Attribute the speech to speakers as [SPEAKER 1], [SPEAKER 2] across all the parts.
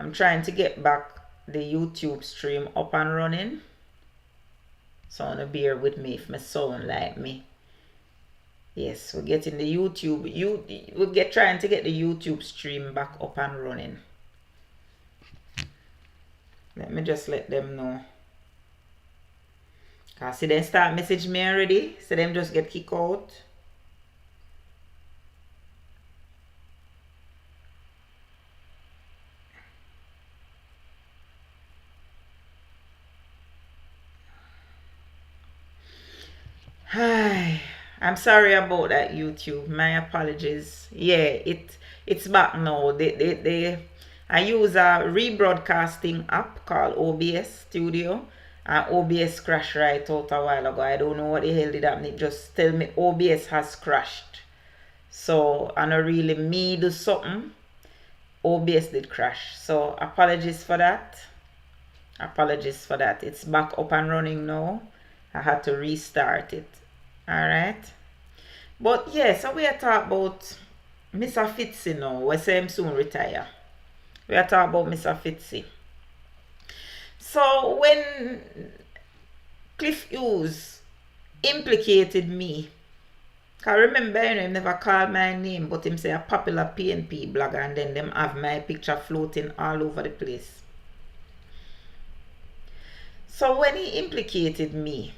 [SPEAKER 1] I'm trying to get back the YouTube stream up and running. So wanna bear with me if my sound like me. Yes, we're getting the YouTube. We're trying to get the YouTube stream back up and running. Let me just let them know. Cause see them start message me already. So them just get kicked out. Hi. I'm sorry about that, YouTube. My apologies. Yeah, it's back now. I use a rebroadcasting app called OBS Studio. And OBS crashed right out a while ago. I don't know what the hell did happen. It just tell me OBS has crashed. So I don't really me do something. OBS did crash. So apologies for that. Apologies for that. It's back up and running now. I had to restart it. Alright. But yeah, so we are talking about Mr. FITZ now. We say him soon retire. We are talking about Mr. FITZ. So when Cliff Hughes implicated me, I remember him never called my name, but him say a popular PNP blogger, and then them have my picture floating all over the place. So when he implicated me,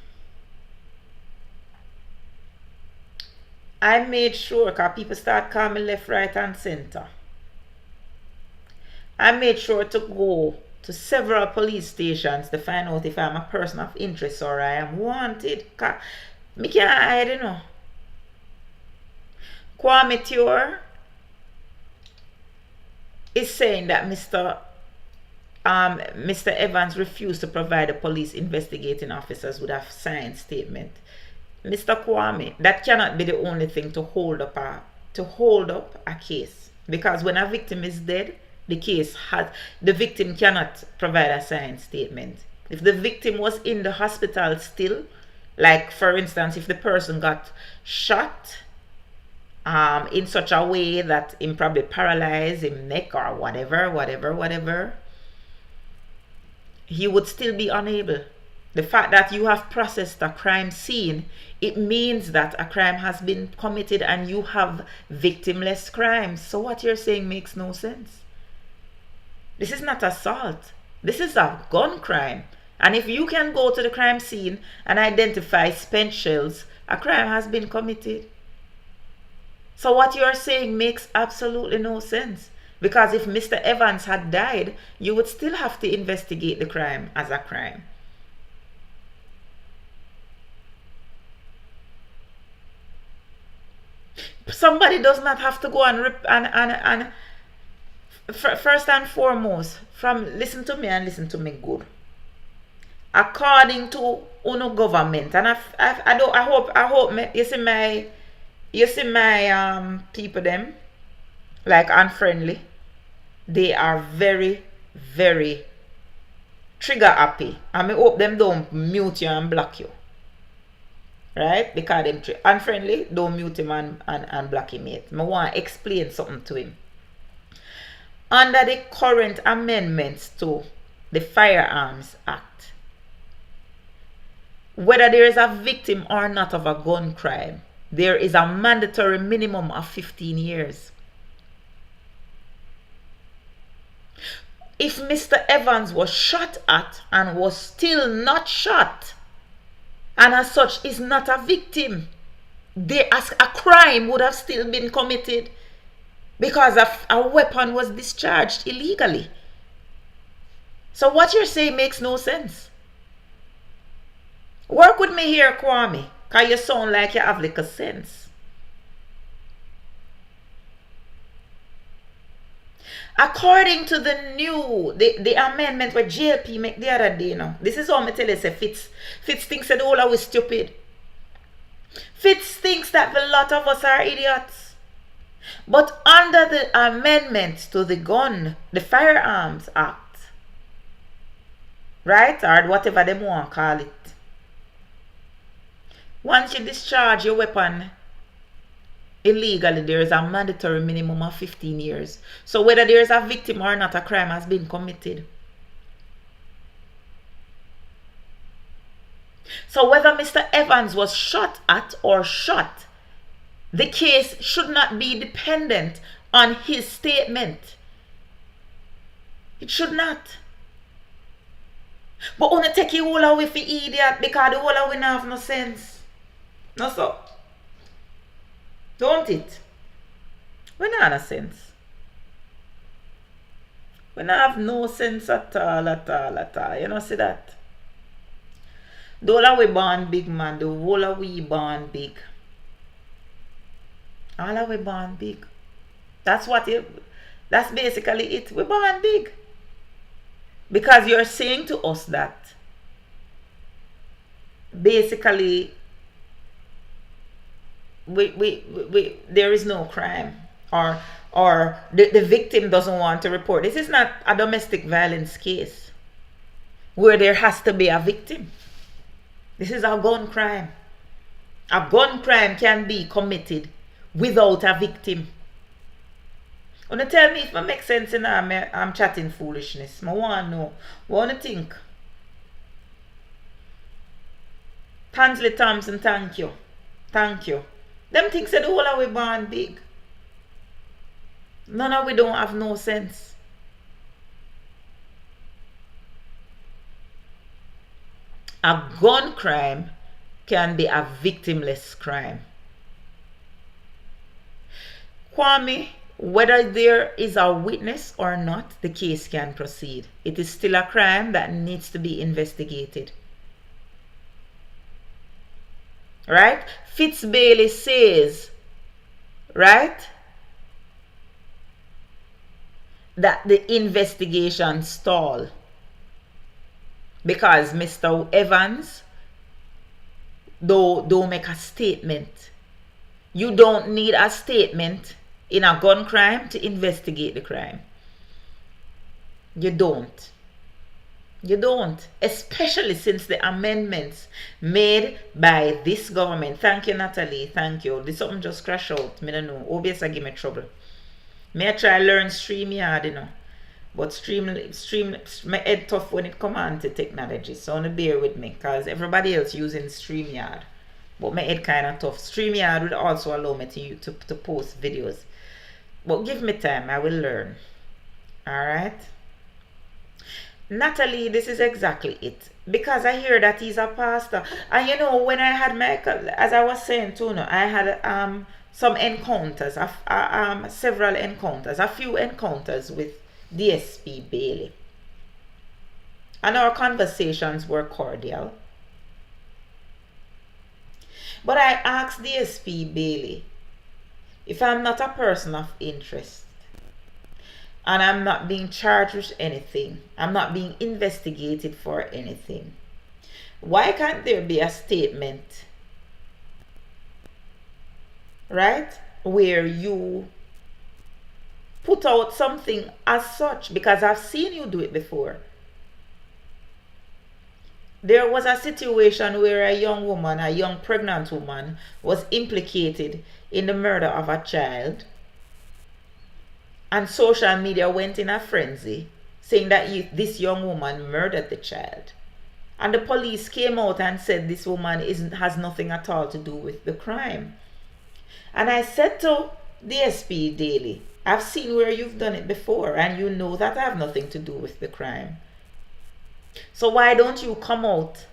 [SPEAKER 1] I made sure, because people start calling me left, right, and center. I made sure to go to several police stations to find out if I'm a person of interest or I am wanted. Because I can't hide, you know. Kwame Ture is saying that Mr. Evans refused to provide the police investigating officers with a signed statement. Mr. Kwame, that cannot be the only thing to hold up a case, because when a victim is dead, the victim cannot provide a signed statement. If the victim was in the hospital still, like for instance, if the person got shot in such a way that him probably paralyzed him neck or whatever, he would still be unable. The fact that you have processed a crime scene, it means that a crime has been committed and you have victimless crimes. So what you're saying makes no sense. This is not assault. This is a gun crime. And if you can go to the crime scene and identify spent shells, a crime has been committed. So what you're saying makes absolutely no sense. Because if Mr. Evans had died, you would still have to investigate the crime as a crime. Somebody does not have to go and first and foremost, listen to me and listen to me good. According to UNO government, and I hope you see my people them like unfriendly. They are very, very trigger happy. And I hope them don't mute you and block you. Right? Because them unfriendly, don't mute him and block him yet. I want to explain something to him. Under the current amendments to the Firearms Act, whether there is a victim or not of a gun crime, there is a mandatory minimum of 15 years. If Mr. Evans was shot at and was still not shot, and as such is not a victim, a crime would have still been committed because a weapon was discharged illegally. So what you're saying makes no sense. Work with me here, Kwame, because you sound like you have little sense. According to the amendment where JLP make the other day now, this is how I tell you, say Fitz thinks that all are stupid. Fitz thinks that a lot of us are idiots. But under the amendments to the Firearms Act, right, or whatever they want to call it, once you discharge your weapon illegally, there is a mandatory minimum of 15 years. So whether there is a victim or not, a crime has been committed. So whether Mr. Evans was shot at or shot, the case should not be dependent on his statement. It should not. But wanna take you all away for idiot because the whole of we not have no sense. No so. Don't it? We not have no sense. We not have no sense at all, at all, at all. You know see that? The whole of we born big, man. The whole of we born big. All of we born big. That's basically it. We born big. Because you're saying to us that basically there is no crime, or the victim doesn't want to report. This is not a domestic violence case where there has to be a victim. This is a gun crime. A gun crime can be committed without a victim. Wanna tell me if it makes sense in I'm chatting foolishness. I want to know. What do you think? Tansley Thompson, thank you. Thank you. Them things say the whole of we born big. None of we don't have no sense. A gun crime can be a victimless crime. Kwame, whether there is a witness or not, the case can proceed. It is still a crime that needs to be investigated. Right? Fitz Bailey says, right, that the investigation stalled because Mr. Evans don't make a statement. You don't need a statement in a gun crime to investigate the crime. You don't. You don't. Especially since the amendments made by this government. Thank you, Natalie. Thank you. This something just crash out. I don't know. OBS give me trouble. May I try learn StreamYard, you know. But stream my head tough when it comes on to technology. So I want to bear with me because everybody else using StreamYard. But my head kind of tough. StreamYard would also allow me to post videos. But give me time. I will learn. Alright. Natalie, this is exactly it. Because I hear that he's a pastor. And you know, when I had my, as I was saying too, no, I had some encounters, several encounters, a few encounters with DSP Bailey. And our conversations were cordial. But I asked DSP Bailey, if I'm not a person of interest, and I'm not being charged with anything, I'm not being investigated for anything, why can't there be a statement, right, where you put out something as such? Because I've seen you do it before. There was a situation where a young woman, a young pregnant woman, was implicated in the murder of a child. And social media went in a frenzy, saying that this young woman murdered the child. And the police came out and said this woman has nothing at all to do with the crime. And I said to DSP Daily, I've seen where you've done it before, and you know that I have nothing to do with the crime. So why don't you come out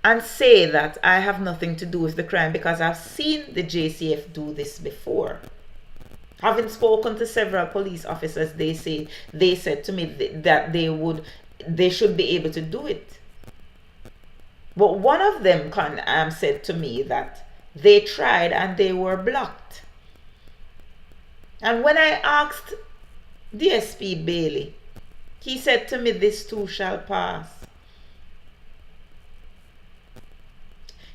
[SPEAKER 1] and say that I have nothing to do with the crime? Because I've seen the JCF do this before. Having spoken to several police officers, they said to me that they should be able to do it. But one of them said to me that they tried and they were blocked. And when I asked DSP Bailey, he said to me, this too shall pass.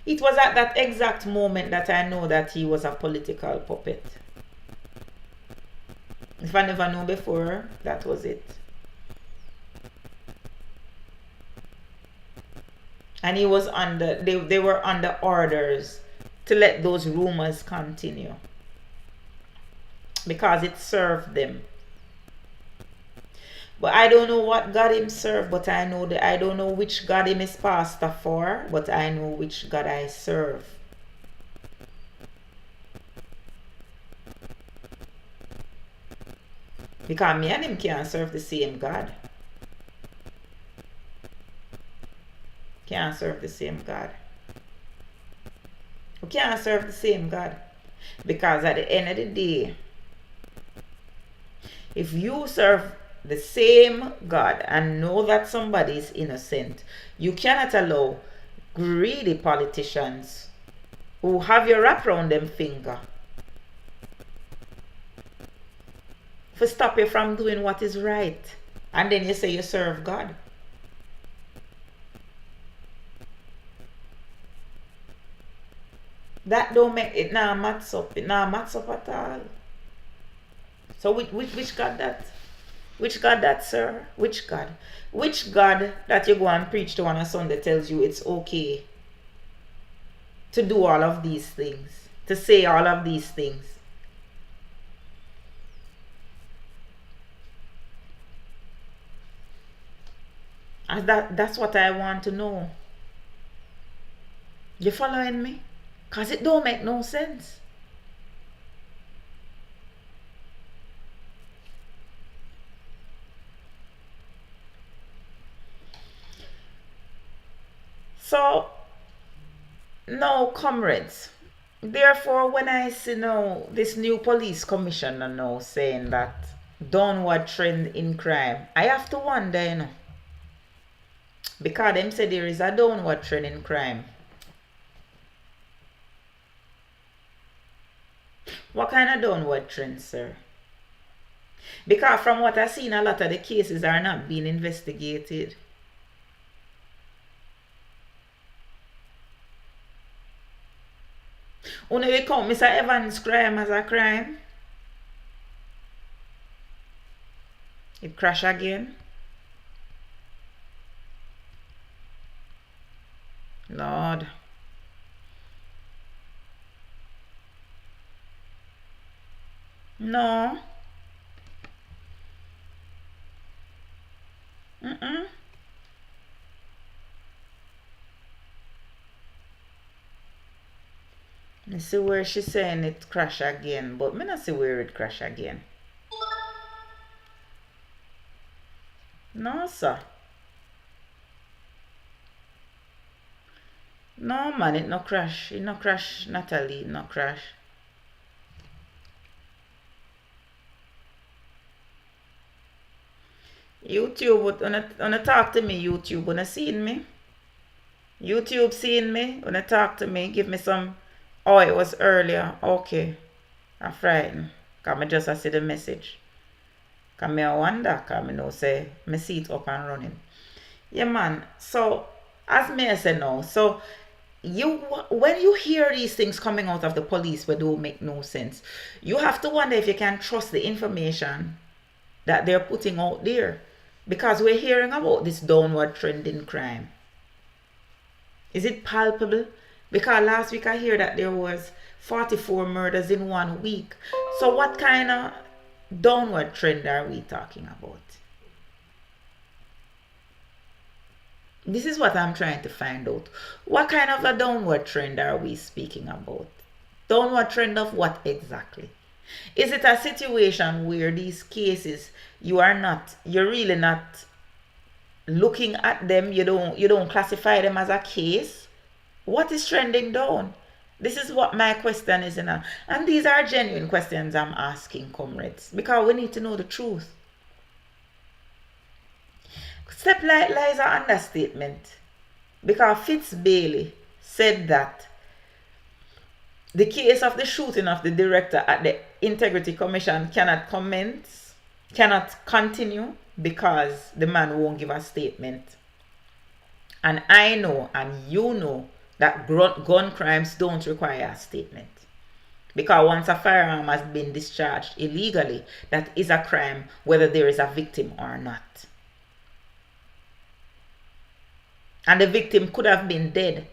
[SPEAKER 1] It was at that exact moment that I know that he was a political puppet. If I never knew before, that was it. And he was under, they were under orders to let those rumors continue because it served them. But I don't know what God him serve, but I know that I don't know which God him is pastor for, but I know which God I serve. Because me and him can't serve the same God. Can't serve the same God. We can't serve the same God. Because at the end of the day, if you serve the same God and know that somebody is innocent, you cannot allow greedy politicians who have you wrapped around them finger to stop you from doing what is right. And then you say you serve God. That don't make it now mats up. It now mats up at all. So which God that? Which God that, sir? Which God? Which God that you go and preach to on a Sunday tells you it's okay to do all of these things, to say all of these things? And that's what I want to know. You following me? Because it don't make no sense. So, now, comrades, therefore, when I see now this new police commissioner now saying that downward trend in crime, I have to wonder, you know, because them say there is a downward trend in crime. What kind of downward trend, sir? Because from what I've seen, a lot of the cases are not being investigated. Only we count Mr. Evans' crime as a crime. It crash again. Lord. No. I see where she's saying it crash again, but me not see where it crash again. No, sir. No, man, it no crash. It no crash, Natalie, it no crash. YouTube, when you talk to me, YouTube, when you seen me? YouTube seen me? When you talk to me, give me some. Oh, it was earlier. Okay. I'm frightened. Because I just see the message. Because I wonder. Because I know say, I see it up and running. Yeah, man. So, as me say now, so, when you hear these things coming out of the police where don't make no sense, you have to wonder if you can trust the information that they're putting out there. Because we're hearing about this downward trend in crime. Is it palpable? Because last week I hear that there was 44 murders in 1 week. So what kind of downward trend are we talking about? This is what I'm trying to find out. What kind of a downward trend are we speaking about? Downward trend of what exactly? Is it a situation where these cases you're really not looking at them, you don't classify them as a case? What is trending down? This is what my question is, and these are genuine questions I'm asking, comrades, because we need to know the truth. Step lies an understatement, because FITZ said that the case of the shooting of the director at the Integrity Commission cannot continue because the man won't give a statement. And I know, and you know, that gun crimes don't require a statement. Because once a firearm has been discharged illegally, that is a crime whether there is a victim or not. And the victim could have been dead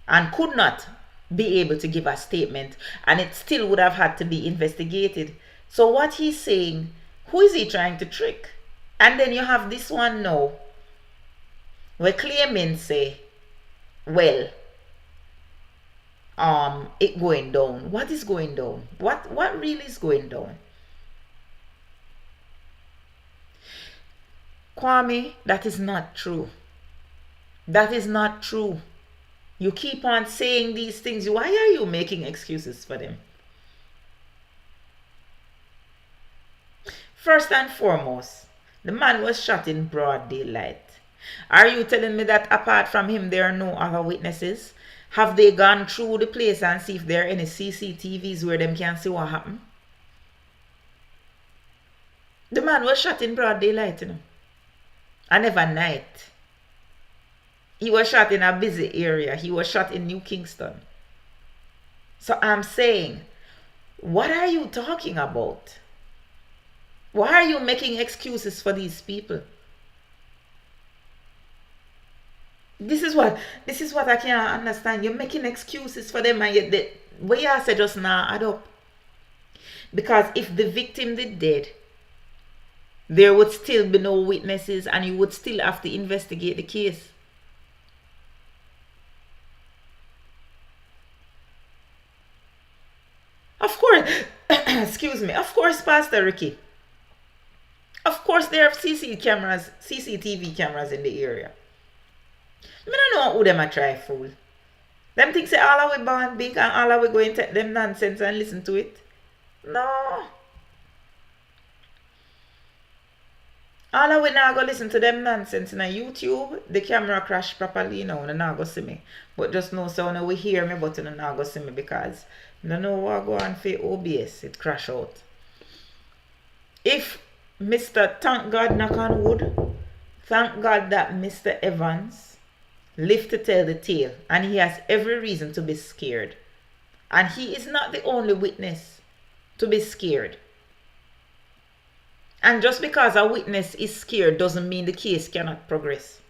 [SPEAKER 1] and could not be able to give a statement, and it still would have had to be investigated. So what he's saying, who is he trying to trick? And then you have this one now, where claimants say, well, it going down. What is going down? What really is going down? Kwame, that is not true. That is not true. You keep on saying these things. Why are you making excuses for them? First and foremost, the man was shot in broad daylight. Are you telling me that apart from him, there are no other witnesses? Have they gone through the place and see if there are any CCTVs where them can see what happened? The man was shot in broad daylight, you know. And never night. He was shot in a busy area. He was shot in New Kingston. So I'm saying, what are you talking about? Why are you making excuses for these people? This is what I can't understand. You're making excuses for them, and yet the way I said just now add up. Because if the victim did dead, there would still be no witnesses, and you would still have to investigate the case. Of course, excuse me, of course, Pastor Ricky. Of course, there are CCTV cameras in the area. I don't know who them a try fool. Them think say all are we born big and all are we going to take them nonsense and listen to it. No. All of we now go listen to them nonsense in YouTube. The camera crash properly, you know, and now go see me. But just know so now we hear me, but you now go see me because I don't know what go on for OBS. It crash out. If Mr. Thank God knock on wood, thank God that Mr. Evans lived to tell the tale, and he has every reason to be scared. And he is not the only witness to be scared. And just because a witness is scared doesn't mean the case cannot progress.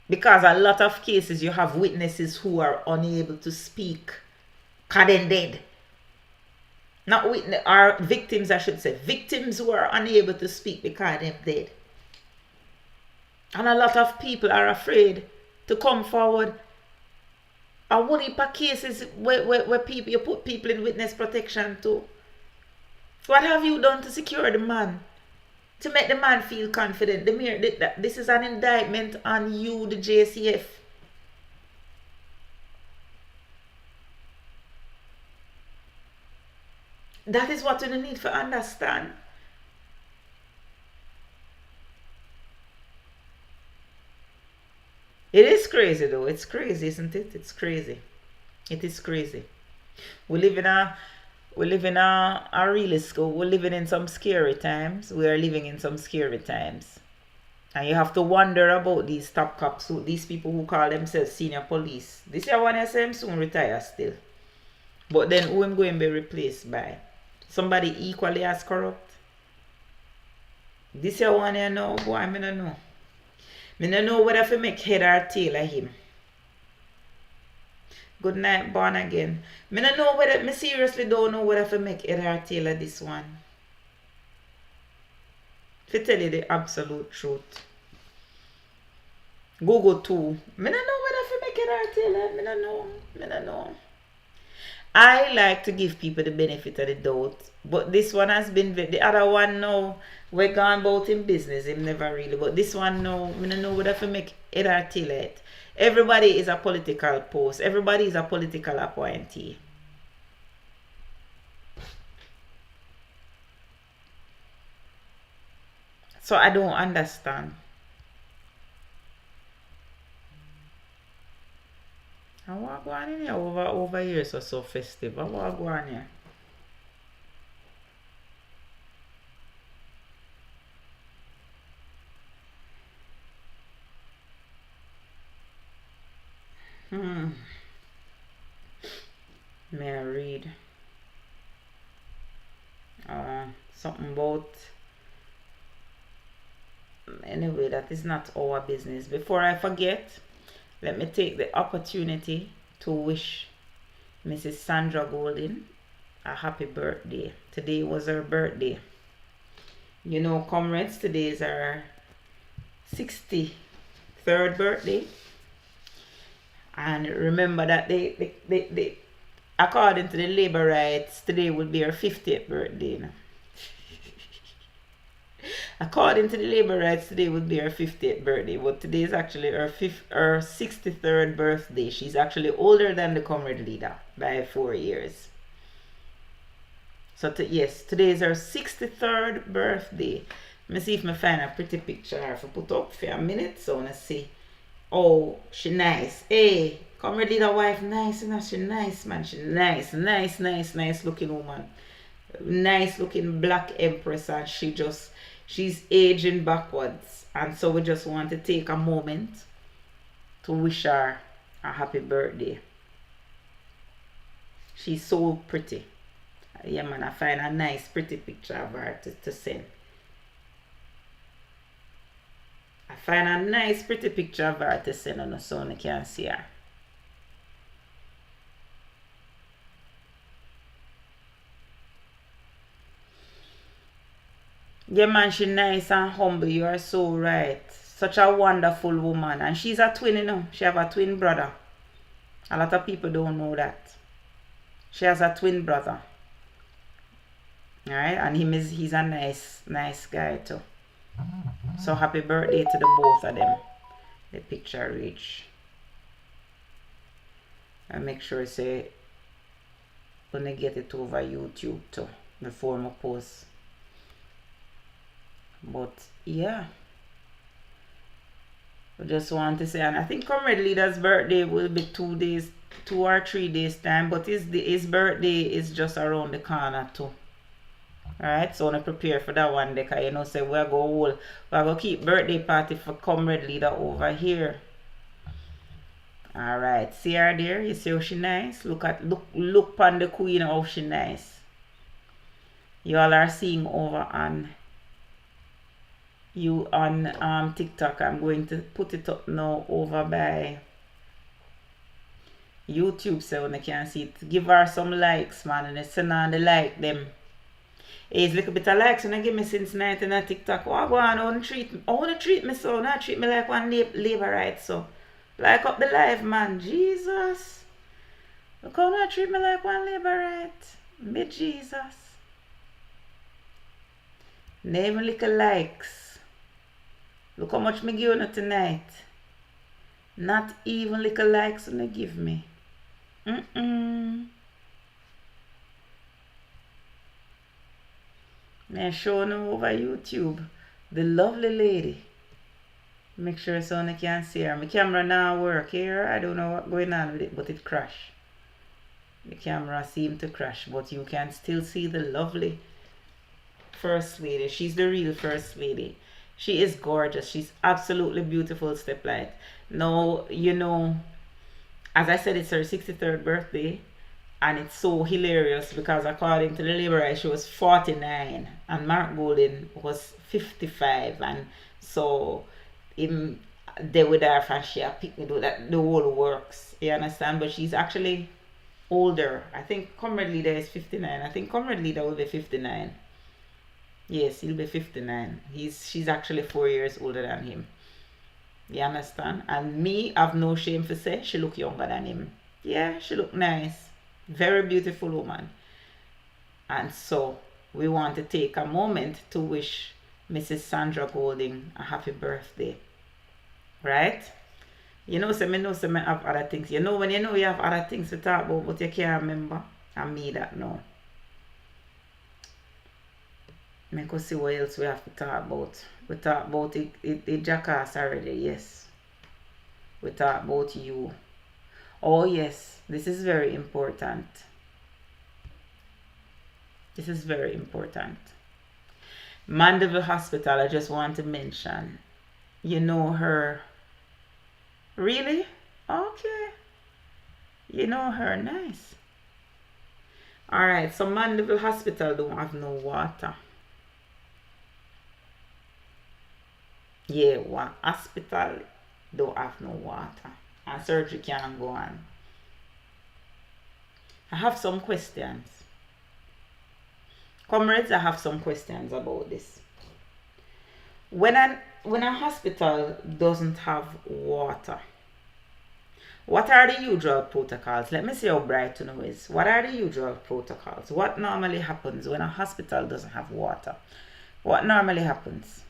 [SPEAKER 1] Because a lot of cases you have witnesses who are unable to speak because they're dead. Not witness, or victims, I should say. Victims who are unable to speak because they're dead. And a lot of people are afraid to come forward. And what heap of cases where people, you put people in witness protection too. What have you done to secure the man? To make the man feel confident? This is an indictment on you, the JCF. That is what you need to understand. It is crazy though. It's crazy, isn't it? It's crazy. It is crazy. We live in a really school. We're living in some scary times. We are living in some scary times. And you have to wonder about these top cops, these people who call themselves senior police. This year one I say I'm soon retire still. But then who am going to be replaced by? Somebody equally as corrupt? This year one I know, boy, I don't know. I don't know whether to make head or tail of him. Good night, born again. I don't know whether, I seriously don't know whether to make head or tail of this one. To tell you the absolute truth. Google too. I don't know whether to make head or tail of. I don't know. I like to give people the benefit of the doubt. But this one has been, the other one now, we're gone about in business. Him never really. But this one now, I don't know whether to make head or tail of it. Everybody is a political post. Everybody is a political appointee. So I don't understand. I want to go on in here over here so festive. I want to go on here. May I read something about, anyway, that is not our business. Before I forget, let me take the opportunity to wish Mrs. Sandra Golding a happy birthday. Today was her birthday. You know, comrades, today is her 63rd birthday. And remember that they according to the labor rights, today would be her 50th birthday. You know? According to the labor rights, today would be her 50th birthday, but today is actually her 63rd birthday. She's actually older than the comrade leader by 4 years. So yes, today is her 63rd birthday. Let me see if I find a pretty picture if I put up for a minute. So I want to see. Oh, she nice. Hey, comrade leader wife, nice enough. She nice, man. She nice looking woman. Nice looking black empress, and she's aging backwards. And so we just want to take a moment to wish her a happy birthday. She's so pretty. Yeah, man, I find a nice pretty picture of her to send. I find a nice pretty picture of her to send on so you can see her. Yeah, man, she nice and humble. You are so right. Such a wonderful woman. And she's a twin, you know. She have a twin brother. A lot of people don't know that. She has a twin brother. Alright, and he's a nice guy too. So happy birthday to the both of them. The picture reach. And make sure say when they get it over YouTube too before I post. But yeah, we just want to say, and I think comrade leader's birthday will be 2 or 3 days time, but his birthday is just around the corner too. Alright, so I prepare for that one day, because you know say we're gonna keep birthday party for comrade leader over here. Alright, see her there? You see how she nice? Look upon the queen, how she nice. You all are seeing over on TikTok. I'm going to put it up now over by YouTube so when I can see it. Give her some likes, man, and send on the like them. It's a little bit of likes when I give me since night in a TikTok. Oh, I go on, I want to treat me so, not treat me like one labor right so. Like up the live, man. Jesus. Look how not treat me like one labor right. Me Jesus. Name little likes. Look how much me give you tonight. Not even little likes when they give me. Now show them over YouTube. The lovely lady. Make sure someone can see her. My camera now work here. I don't know what's going on with it, but it crashed. The camera seemed to crash, but you can still see the lovely first lady. She's the real first lady. She is gorgeous. She's absolutely beautiful, Steplight. Now, you know, as I said, it's her 63rd birthday. And it's so hilarious because according to the labor rights, she was 49 and Mark Golden was 55. And so they were there for she picked me do that the whole works. You understand? But she's actually older. I think comrade leader is 59. I think comrade leader will be 59. Yes, he'll be 59. She's actually 4 years older than him. You understand? And me, I've no shame to say she look younger than him. Yeah, she look nice. Very beautiful woman. And so we want to take a moment to wish Mrs. Sandra Golding a happy birthday. Right? You know, so I have other things. You know when you know you have other things to talk about, but you can't remember. And me that know. Make us see what else we have to talk about. We talk about it Jackass already, yes. We talk about you. Oh yes, this is very important. This is very important. Mandeville Hospital, I just want to mention. You know her. Really? Okay. You know her, nice. Alright, so Mandeville Hospital don't have no water. Yeah, one hospital don't have no water. And surgery can't go on. I have some questions. Comrades, I have some questions about this. When a hospital doesn't have water, what are the usual protocols? Let me see how Brighton is. What are the usual protocols? What normally happens when a hospital doesn't have water? What normally happens?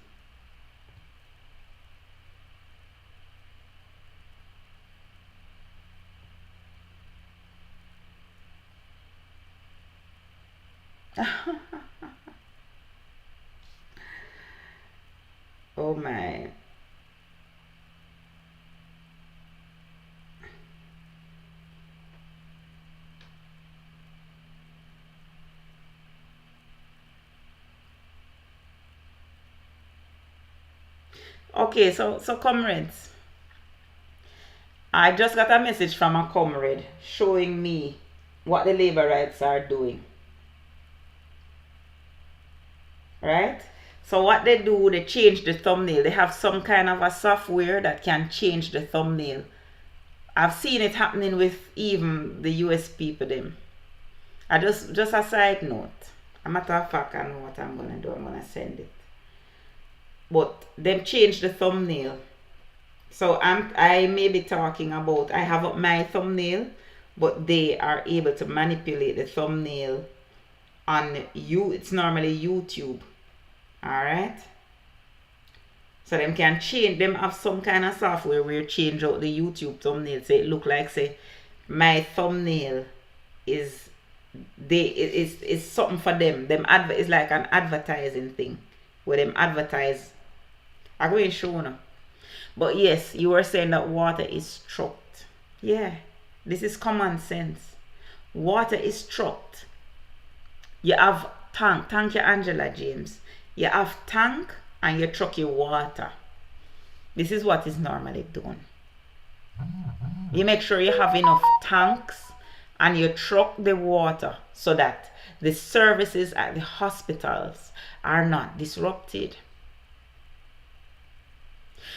[SPEAKER 1] Oh my. Okay, so comrades, I just got a message from a comrade showing me what the labor rights are doing. Right? So what they do, they change the thumbnail. They have some kind of a software that can change the thumbnail. I've seen it happening with even the US people them. I just a side note. A matter of fact, I know what I'm gonna do. I'm gonna send it. But them change the thumbnail. So I may be talking about, I have up my thumbnail, but they are able to manipulate the thumbnail on you. It's normally YouTube. Alright, so them can change, them have some kind of software where you change out the YouTube thumbnail so it look like say my thumbnail is something for them. It's like an advertising thing where them advertise. I'm going to show you. But yes, you were saying that water is trucked. Yeah, this is common sense. Water is trucked. You have tank. Thank you, Angela James. You have tank and you truck your water. This is what is normally done. You make sure you have enough tanks and you truck the water so that the services at the hospitals are not disrupted.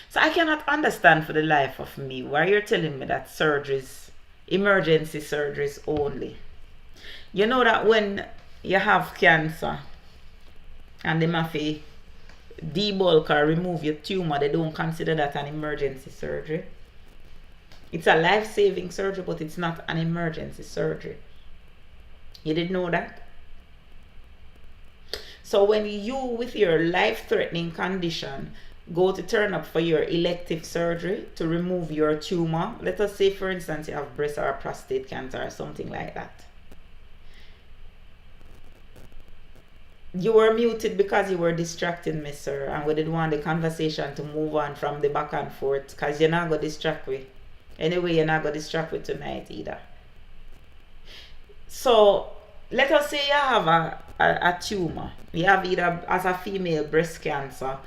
[SPEAKER 1] So I cannot understand for the life of me why you're telling me that surgeries, emergency surgeries only. You know that when you have cancer, and they have to debulk or remove your tumor, they don't consider that an emergency surgery. It's a life-saving surgery, but it's not an emergency surgery. You didn't know that? So when you, with your life-threatening condition, go to turn up for your elective surgery to remove your tumor, let us say, for instance, you have breast or prostate cancer or something like that. You were muted because you were distracting me, sir, and we didn't want the conversation to move on from the back and forth because you're not going to distract me. Anyway, you're not going to distract me tonight either. So, let us say you have a tumor. You have either as a female breast cancer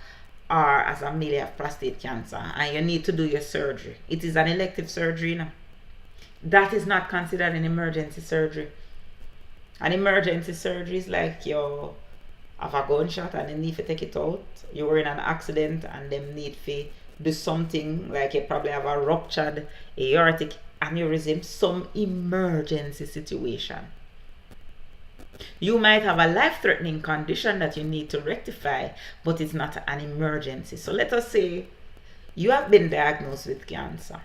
[SPEAKER 1] or as a male you have prostate cancer and you need to do your surgery. It is an elective surgery now. That is not considered an emergency surgery. An emergency surgery is like you have a gunshot and they need to take it out. You were in an accident and them need to do something, like you probably have a ruptured aortic aneurysm, some emergency situation. You might have a life-threatening condition that you need to rectify, but it's not an emergency. So let us say you have been diagnosed with cancer.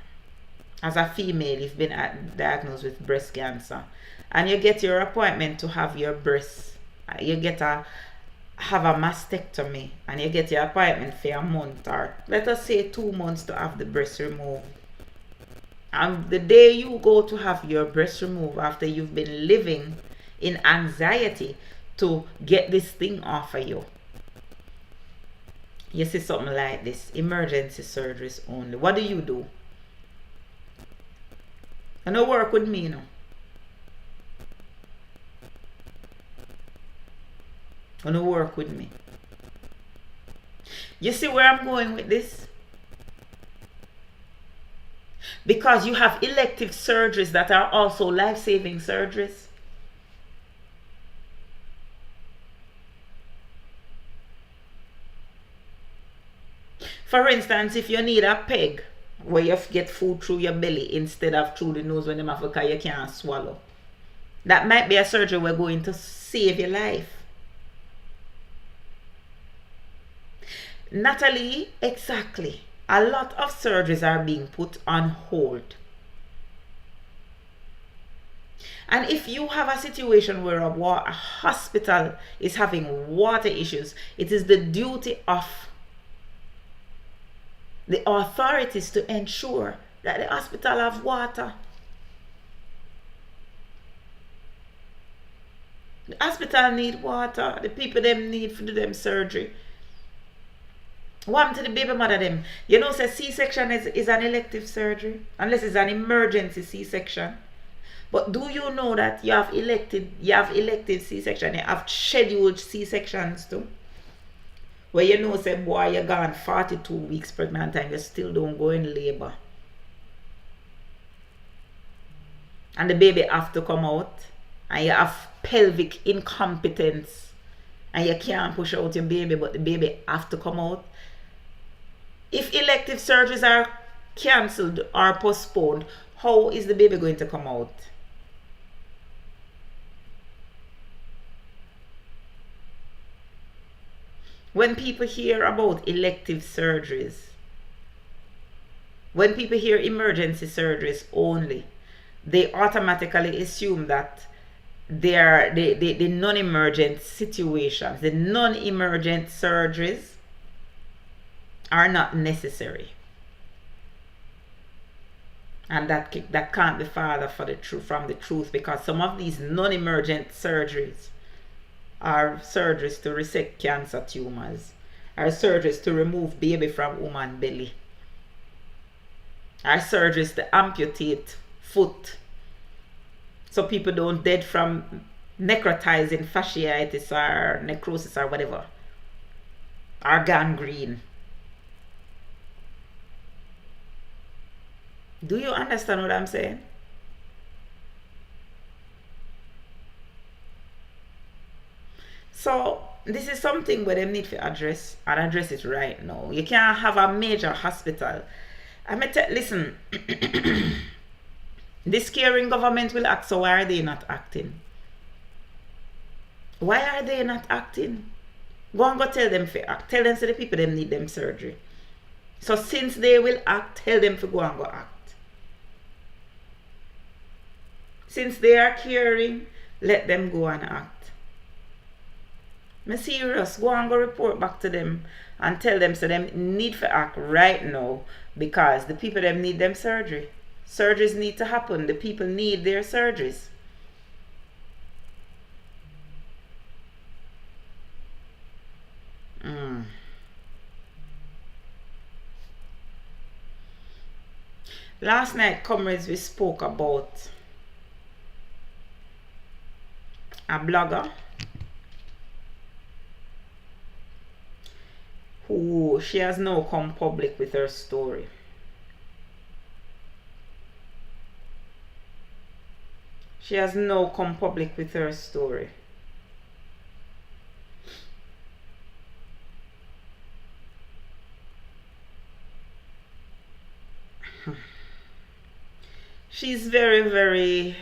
[SPEAKER 1] As a female, you've been diagnosed with breast cancer and you get your appointment to have your breast, you get have a mastectomy and you get your appointment for a month or let us say 2 months to have the breast removed. And the day you go to have your breast removed after you've been living in anxiety to get this thing off of you, you see something like this, emergency surgeries only. What do? You don't work with me, you know. You don't work with me. You see where I'm going with this? Because you have elective surgeries that are also life-saving surgeries. For instance, if you need a peg where you get food through your belly instead of through the nose when them have because you can't swallow. That might be a surgery we're going to save your life. Natalie, exactly. A lot of surgeries are being put on hold. And if you have a situation where a hospital is having water issues, it is the duty of the authorities to ensure that the hospital have water. The hospital need water. The people them need to do them surgery. What happened to the baby mother them? You know, say C-section is an elective surgery unless it's an emergency C-section. But do you know that you have elective C-section, you have scheduled C-sections too? Where you know, say, boy, you're gone 42 weeks pregnant and you still don't go in labor. And the baby have to come out. And you have pelvic incompetence. And you can't push out your baby, but the baby have to come out. If elective surgeries are cancelled or postponed, how is the baby going to come out? When people hear about elective surgeries, when people hear emergency surgeries only, they automatically assume that they are the non-emergent situations, the non-emergent surgeries are not necessary. And that can't be farther from the truth, because some of these non-emergent surgeries are surgeries to resect cancer tumors, are surgeries to remove baby from woman's belly, are surgeries to amputate foot so people don't dead from necrotizing fasciitis or necrosis or whatever, or gangrene. Do you understand what I'm saying? So this is something where they need to address, and address it right now. You can't have a major hospital. Listen, this caring government will act, so why are they not acting? Why are they not acting? Go and go tell them to act. Tell them to the people them need them surgery. So since they will act, tell them to go and go act. Since they are caring, let them go and act. I'm serious. Go and go report back to them and tell them so them need to act right now, because the people them need them surgery. Surgeries need to happen. The people need their surgeries. Last night, comrades, we spoke about a blogger who she has now come public with her story. She has now come public with her story. She's very, very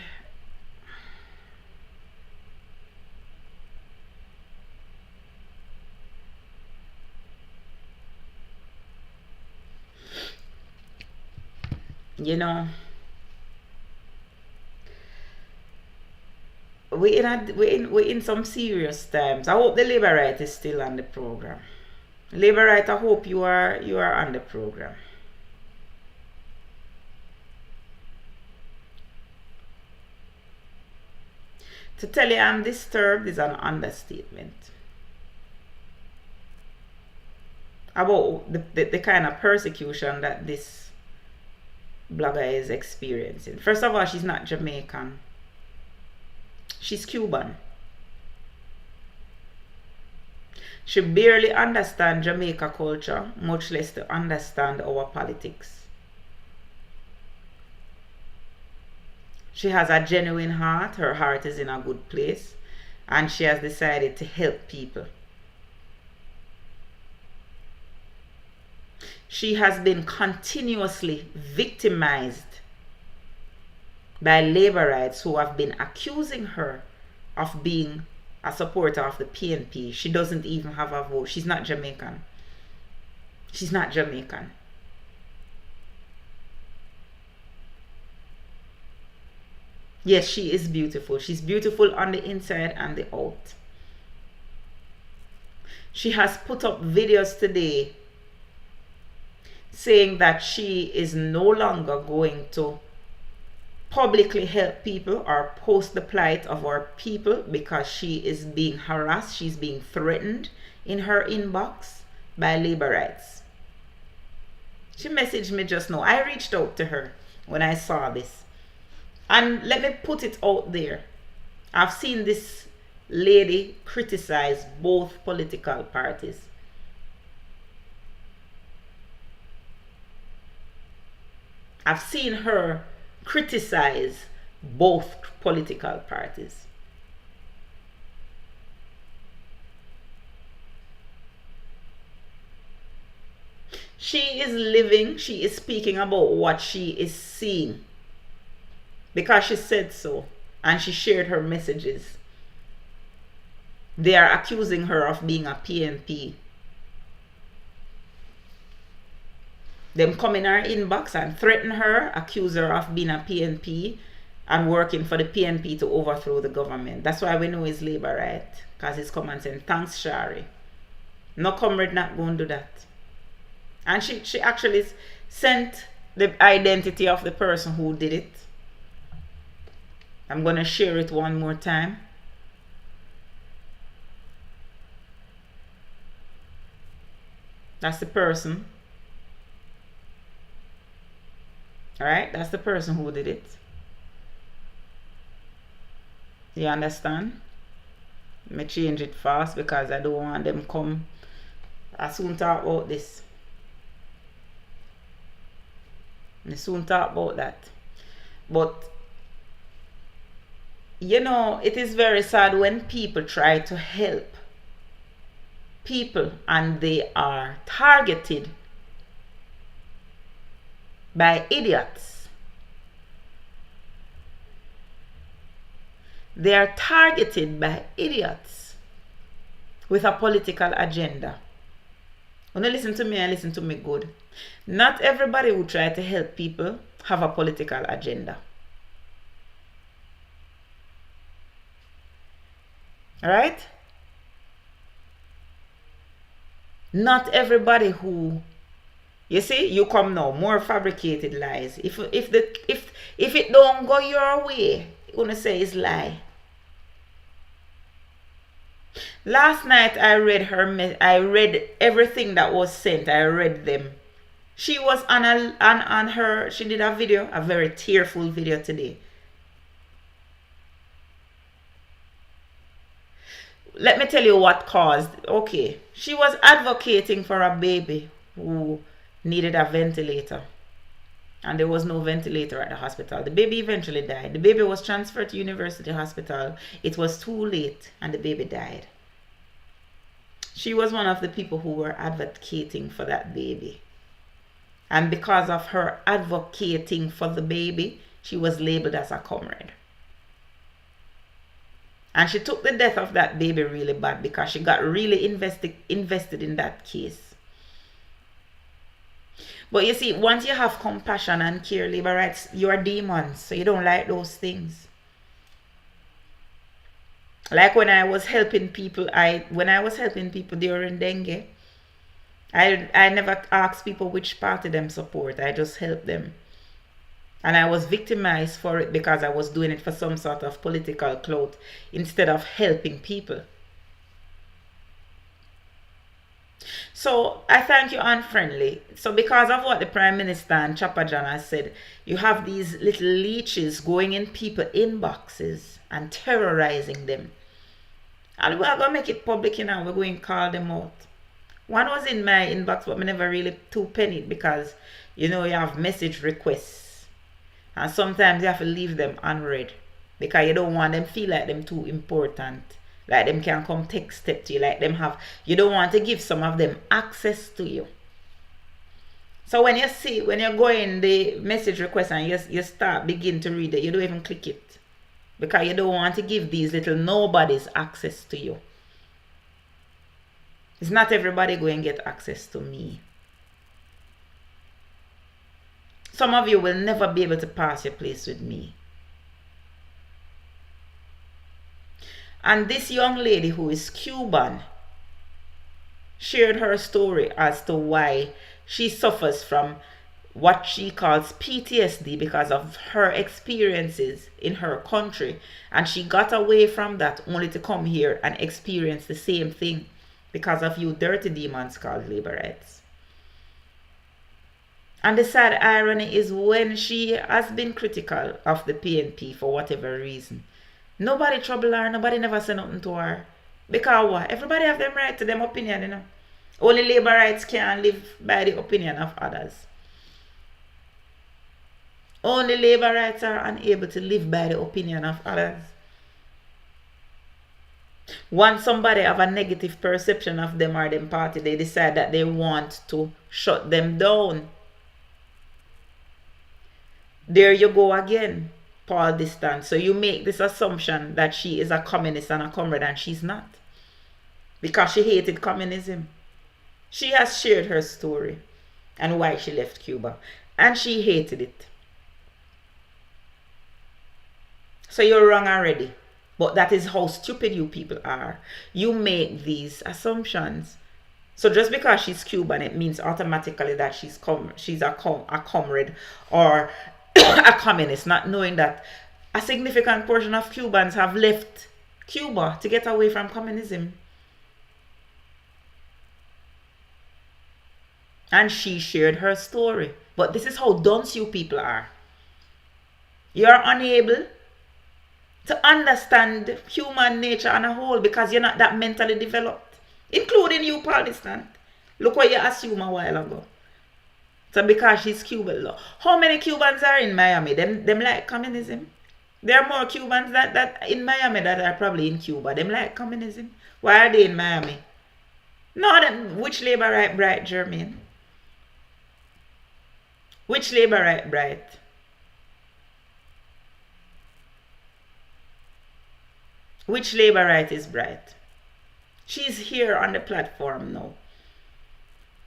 [SPEAKER 1] you know, we're in some serious times. I hope the Labour Right is still on the program. Labour Right, I hope you are on the program. To tell you I'm disturbed is an understatement. About the kind of persecution that this blogger is experiencing. First of all, she's not Jamaican. She's Cuban. She barely understands Jamaica culture, much less to understand our politics. She has a genuine heart. Her heart is in a good place, and she has decided to help people. She has been continuously victimized by laborites who have been accusing her of being a supporter of the PNP. She doesn't even have a vote. She's not Jamaican. She's not Jamaican. Yes, she is beautiful. She's beautiful on the inside and the out. She has put up videos today saying that she is no longer going to publicly help people or post the plight of our people because she is being harassed. She's being threatened in her inbox by laborites. She messaged me just now. I reached out to her when I saw this. And let me put it out there. I've seen this lady criticize both political parties. I've seen her criticize both political parties. She is living, she is speaking about what she is seeing because she said so and she shared her messages. They are accusing her of being a PNP. Them come in her inbox and threaten her, accuse her of being a PNP and working for the PNP to overthrow the government. That's why we know it's labor right. Because it's come and saying, thanks, Shari. No comrade not going to do that. And she actually sent the identity of the person who did it. I'm going to share it one more time. That's the person. Alright, that's the person who did it. You understand? Let me change it fast because I don't want them come. I soon talk about this. I soon talk about that. But you know, it is very sad when people try to help people and they are targeted by idiots. They are targeted by idiots with a political agenda. When you listen to me and listen to me good. Not everybody who try to help people have a political agenda. Alright? Not everybody who, you see, you come now, more fabricated lies. If it don't go your way, you wanna say it's lie. Last night I read everything that was sent. I read them. She was on her, she did a video, a very tearful video today. Let me tell you what caused. Okay, she was advocating for a baby who needed a ventilator. And there was no ventilator at the hospital. The baby eventually died. The baby was transferred to University Hospital. It was too late and the baby died. She was one of the people who were advocating for that baby. And because of her advocating for the baby, she was labeled as a comrade. And she took the death of that baby really bad because she got really invested in that case. But you see, once you have compassion and care, labor rights, you are demons. So you don't like those things. Like when I was helping people, during dengue, I never asked people which party them support. I just helped them. And I was victimized for it because I was doing it for some sort of political clout instead of helping people. So I thank you, Unfriendly. So because of what the Prime Minister and Chopper John has said, you have these little leeches going in people's inboxes and terrorizing them. And we're going to make it public, you know, we're going to call them out. One was in my inbox, but I never really two-pennied because, you know, you have message requests. And sometimes you have to leave them unread because you don't want them feel like them too important. Like them can come step to you. Like them have, you don't want to give some of them access to you. So when you see, when you go in the message request and you start begin to read it, you don't even click it. Because you don't want to give these little nobodies access to you. It's not everybody going to get access to me. Some of you will never be able to pass your place with me. And this young lady who is Cuban shared her story as to why she suffers from what she calls PTSD because of her experiences in her country. And she got away from that only to come here and experience the same thing because of you dirty demons called labor rights. And the sad irony is when she has been critical of the PNP for whatever reason, nobody trouble her, nobody never say nothing to her. Because what? Everybody have them right to them opinion, you know. Only labor rights can live by the opinion of others. Only labor rights are unable to live by the opinion of others. Once somebody have a negative perception of them or them party, they decide that they want to shut them down. There you go again, Paul Distance. So you make this assumption that she is a communist and a comrade, and she's not. Because she hated communism. She has shared her story and why she left Cuba. And she hated it. So you're wrong already. But that is how stupid you people are. You make these assumptions. So just because she's Cuban, it means automatically that she's a comrade or a communist, not knowing that a significant portion of Cubans have left Cuba to get away from communism. And she shared her story. But this is how dunce you people are. You're unable to understand human nature on a whole because you're not that mentally developed. Including you, Pakistan. Look what you assumed a while ago. So because she's Cuban. How many Cubans are in Miami? Them like communism? There are more Cubans that in Miami that are probably in Cuba. Them like communism. Why are they in Miami? No, which labor right bright, Jermaine? Which labor right bright? Which labor right is bright? She's here on the platform now.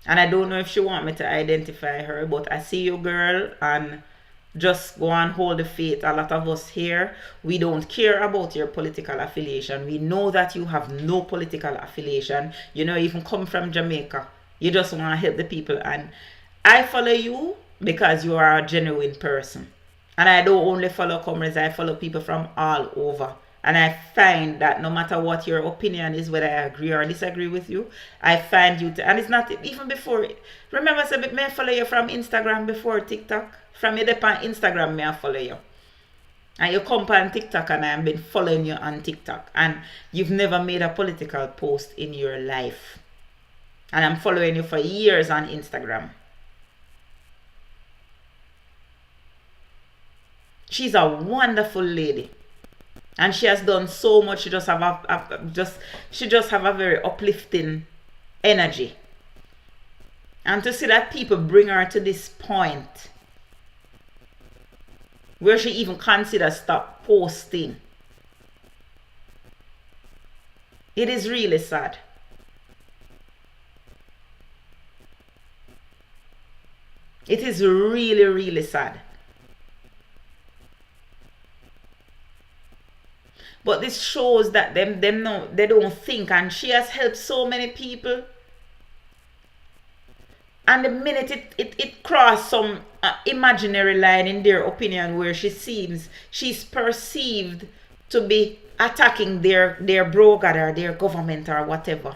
[SPEAKER 1] And I don't know if she want me to identify her, but I see you, girl, and just go and hold the faith. A lot of us here, we don't care about your political affiliation. We know that you have no political affiliation. You know, even come from Jamaica. You just want to help the people. And I follow you because you are a genuine person. And I don't only follow comrades, I follow people from all over. And I find that no matter what your opinion is, whether I agree or disagree with you, I find you to, and it's not even before. Remember, so may I follow you from Instagram before TikTok? From you on Instagram, may I follow you? And you come on TikTok and I have been following you on TikTok. And you've never made a political post in your life. And I'm following you for years on Instagram. She's a wonderful lady. And she has done so much. She just have a very uplifting energy. And to see that people bring her to this point where she even considers stop posting, it is really sad. It is really, really sad. But this shows that them know they don't think, and she has helped so many people. And the minute it crossed some imaginary line in their opinion where she's perceived to be attacking their broker or their government or whatever,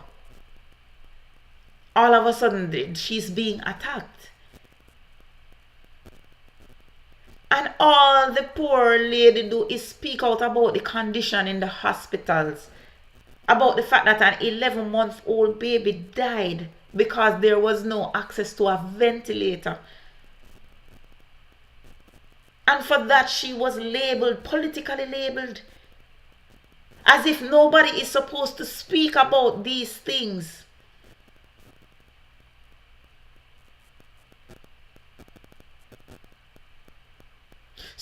[SPEAKER 1] all of a sudden she's being attacked. And all the poor lady do is speak out about the condition in the hospitals. About the fact that an 11-month-old baby died because there was no access to a ventilator. And for that she was labeled, politically labeled. As if nobody is supposed to speak about these things.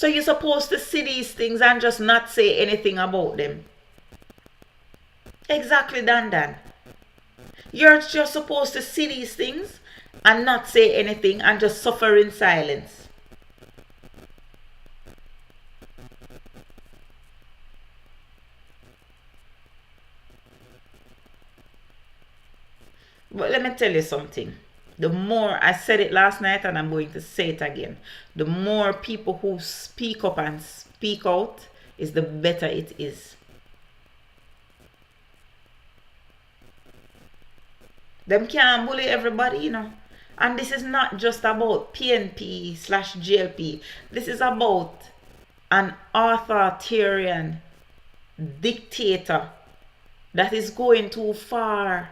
[SPEAKER 1] So you're supposed to see these things and just not say anything about them. Exactly, Dan. You're just supposed to see these things and not say anything and just suffer in silence. But let me tell you something. The more, I said it last night and I'm going to say it again, the more people who speak up and speak out is the better it is. Them can't bully everybody, you know. And this is not just about PNP/GLP. This is about an authoritarian dictator that is going too far.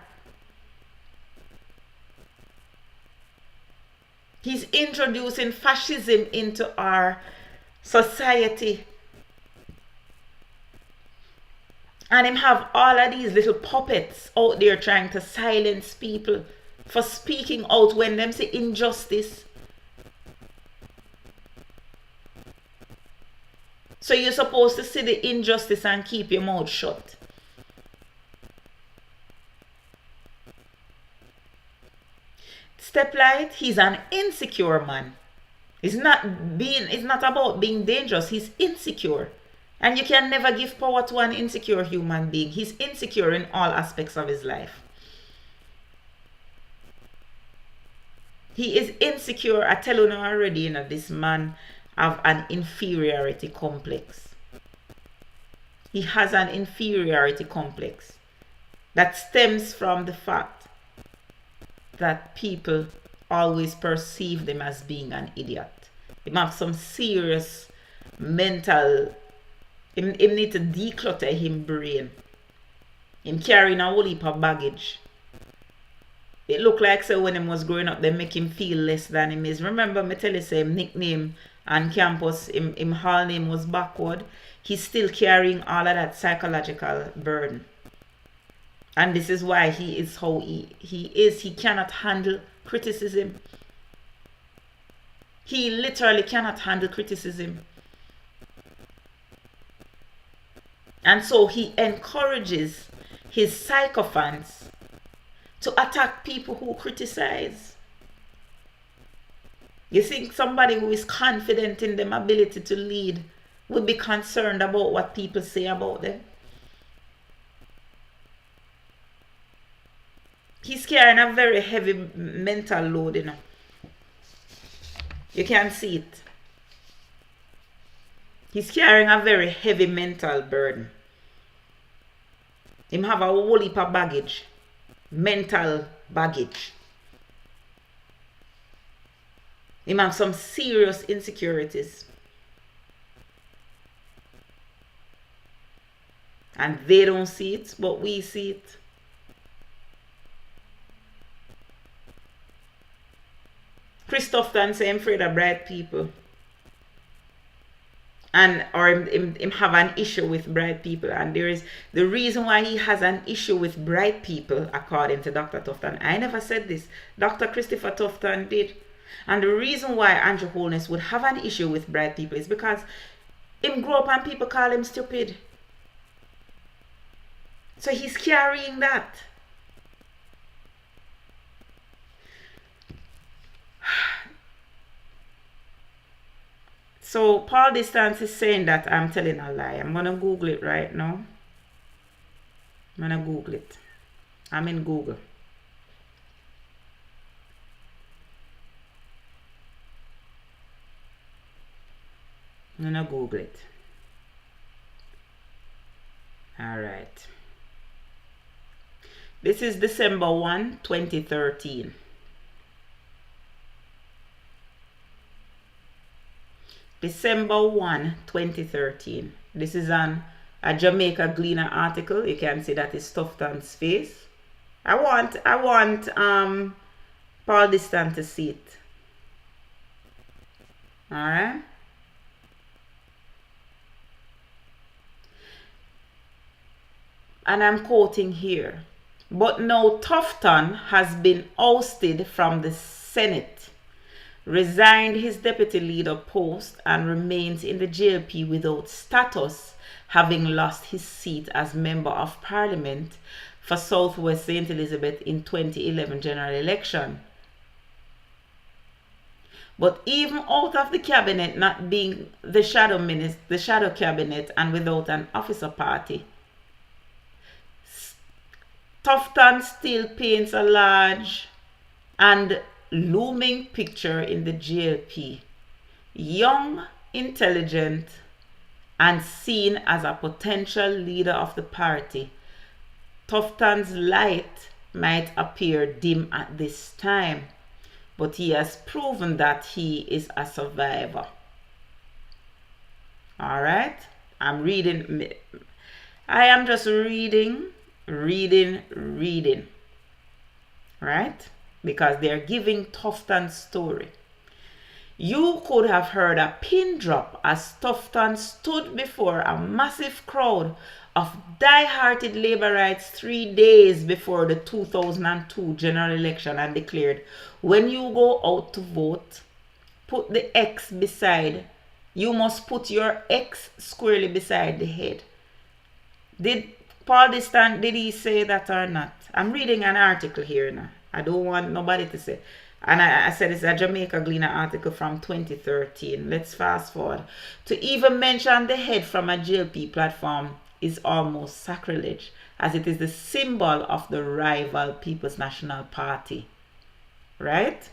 [SPEAKER 1] He's introducing fascism into our society. And him have all of these little puppets out there trying to silence people for speaking out when them say injustice. So you're supposed to see the injustice and keep your mouth shut. Steplight, he's an insecure man. It's not about being dangerous. He's insecure. And you can never give power to an insecure human being. He's insecure in all aspects of his life. He is insecure. I tell you already, you know, this man have an inferiority complex. He has an inferiority complex that stems from the fact that people always perceive them as being an idiot. He have some serious mental. He need to declutter him brain. Him carrying a whole heap of baggage. It look like so when he was growing up, they make him feel less than him is. Remember me tell you say him nickname on campus, him hall name was backward. He's still carrying all of that psychological burden. And this is why he is how he is. He cannot handle criticism. He literally cannot handle criticism. And so he encourages his sycophants to attack people who criticize. You think somebody who is confident in their ability to lead would be concerned about what people say about them? He's carrying a very heavy mental load, you know. You can see it. He's carrying a very heavy mental burden. Him have a whole heap of baggage. Mental baggage. Him have some serious insecurities. And they don't see it, but we see it. Christoph Dan say I'm afraid of bright people. And or him have an issue with bright people. And there is the reason why he has an issue with bright people, according to Dr. Tufton. I never said this. Dr. Christopher Tufton did. And the reason why Andrew Holness would have an issue with bright people is because him grew up and people call him stupid. So he's carrying that. So Paul Distance is saying that I'm telling a lie. I'm gonna Google it right now. I'm gonna Google it. I'm in Google. I'm gonna Google it. Alright. This is December 1, 2013. December 1, 2013. This is a Jamaica Gleaner article. You can see that is Tufton's face. I want Paul Distant to see it. Alright. And I'm quoting here. But now Tufton has been ousted from the Senate resigned his deputy leader post and remains in the JLP without status, having lost his seat as Member of Parliament for Southwest St. Elizabeth in 2011 general election. But even out of the cabinet not being the shadow cabinet and without an officer party, Tufton still paints a large and looming picture in the JLP. Young, intelligent, and seen as a potential leader of the party, Tufton's light might appear dim at this time, but he has proven that he is a survivor. All right, I'm reading. I am just reading, right? Because they're giving Tufton's story. You could have heard a pin drop as Tufton stood before a massive crowd of die-hearted Labourites 3 days before the 2002 general election and declared, when you go out to vote, put the X beside, you must put your X squarely beside the head. Did Paul Distant, did he say that or not? I'm reading an article here now. I don't want nobody to say. And I said it's a Jamaica Gleaner article from 2013. Let's fast forward. To even mention the head from a JLP platform is almost sacrilege, as it is the symbol of the rival People's National Party. Right?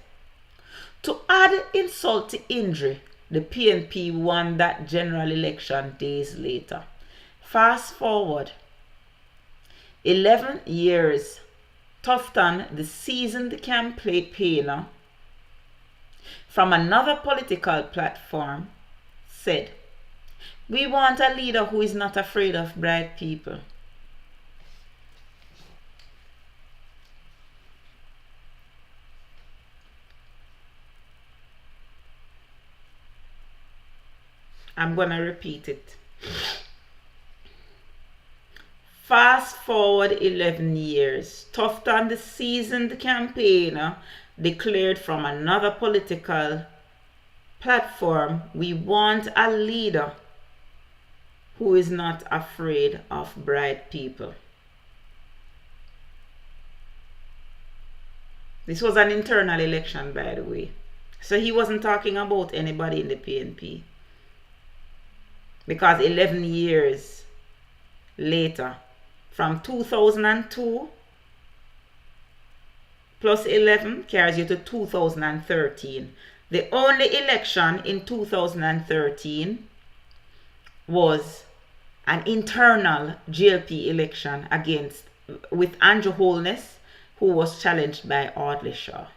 [SPEAKER 1] To add insult to injury, the PNP won that general election days later. Fast forward 11 years. Tufton, the seasoned campaigner from another political platform, said, "We want a leader who is not afraid of bright people." I'm going to repeat it. Fast forward 11 years. Tufton, the seasoned campaigner, declared from another political platform, "We want a leader who is not afraid of bright people." This was an internal election, by the way. So he wasn't talking about anybody in the PNP. Because 11 years later, from 2002 plus 11 carries you to 2013. The only election in 2013 was an internal JLP election with ANJU'S, who was challenged by Audley Shaw.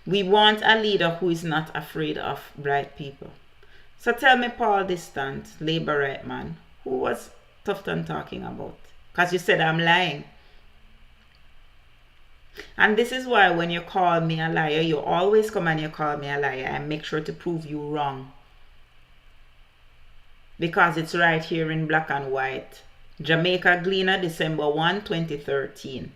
[SPEAKER 1] We want a leader who is not afraid of bright people. So tell me, Paul Distant, Labour right man, who was Tufton talking about? Because you said I'm lying. And this is why when you call me a liar, you always come and you call me a liar and make sure to prove you wrong. Because it's right here in black and white. Jamaica Gleaner, December 1, 2013.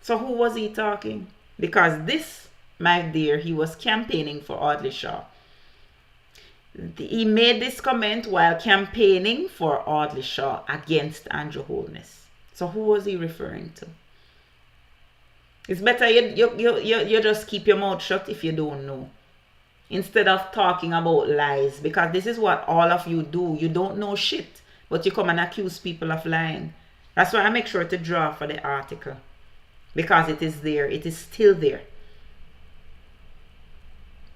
[SPEAKER 1] So who was he talking? Because this, my dear, he was campaigning for Audley Shaw. He made this comment while campaigning for Audley Shaw against ANJU'S. So who was he referring to? It's better you just keep your mouth shut if you don't know, instead of talking about lies, because this is what all of you do. You don't know shit, but you come and accuse people of lying. That's why I make sure to draw for the article. Because it is there. It is still there.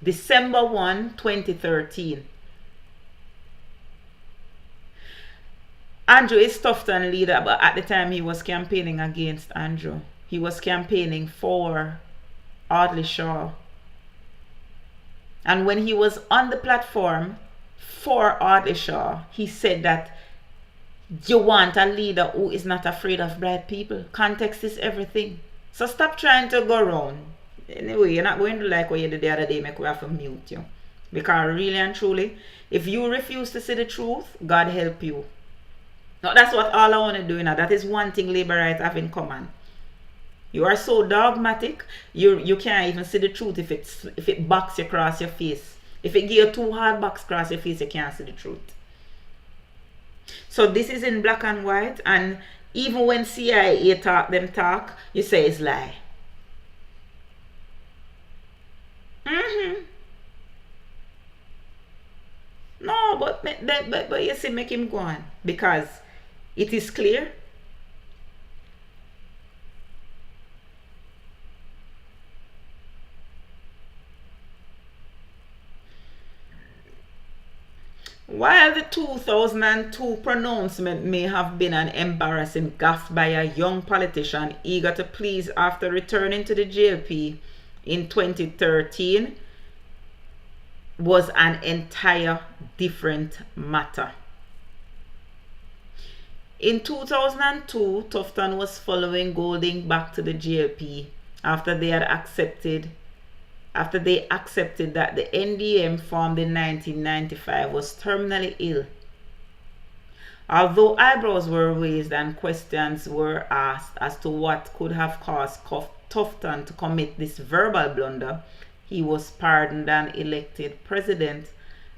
[SPEAKER 1] December 1, 2013. Andrew is Tufton leader, but at the time he was campaigning against Andrew. He was campaigning for Audley Shaw. And when he was on the platform for Audley Shaw, he said that you want a leader who is not afraid of bright people. Context is everything. So stop trying to go around. Anyway, you're not going to like what you did the other day, make we have to mute you. Because really and truly, if you refuse to see the truth, God help you. Now that's what all I want to do now. That is one thing labor rights have in common. You are so dogmatic, you can't even see the truth if it box you across your face. If it give you 2 hard box across your face, you can't see the truth. So this is in black and white, and even when CIA talk, you say it's lie. No, but you see, make him go on, because it is clear. While the 2002 pronouncement may have been an embarrassing gaffe by a young politician eager to please after returning to the JLP in 2013, was an entire different matter. In 2002, Tufton was following Golding back to the JLP after they accepted that the NDM formed in 1995 was terminally ill. Although eyebrows were raised and questions were asked as to what could have caused Tufton to commit this verbal blunder, he was pardoned and elected president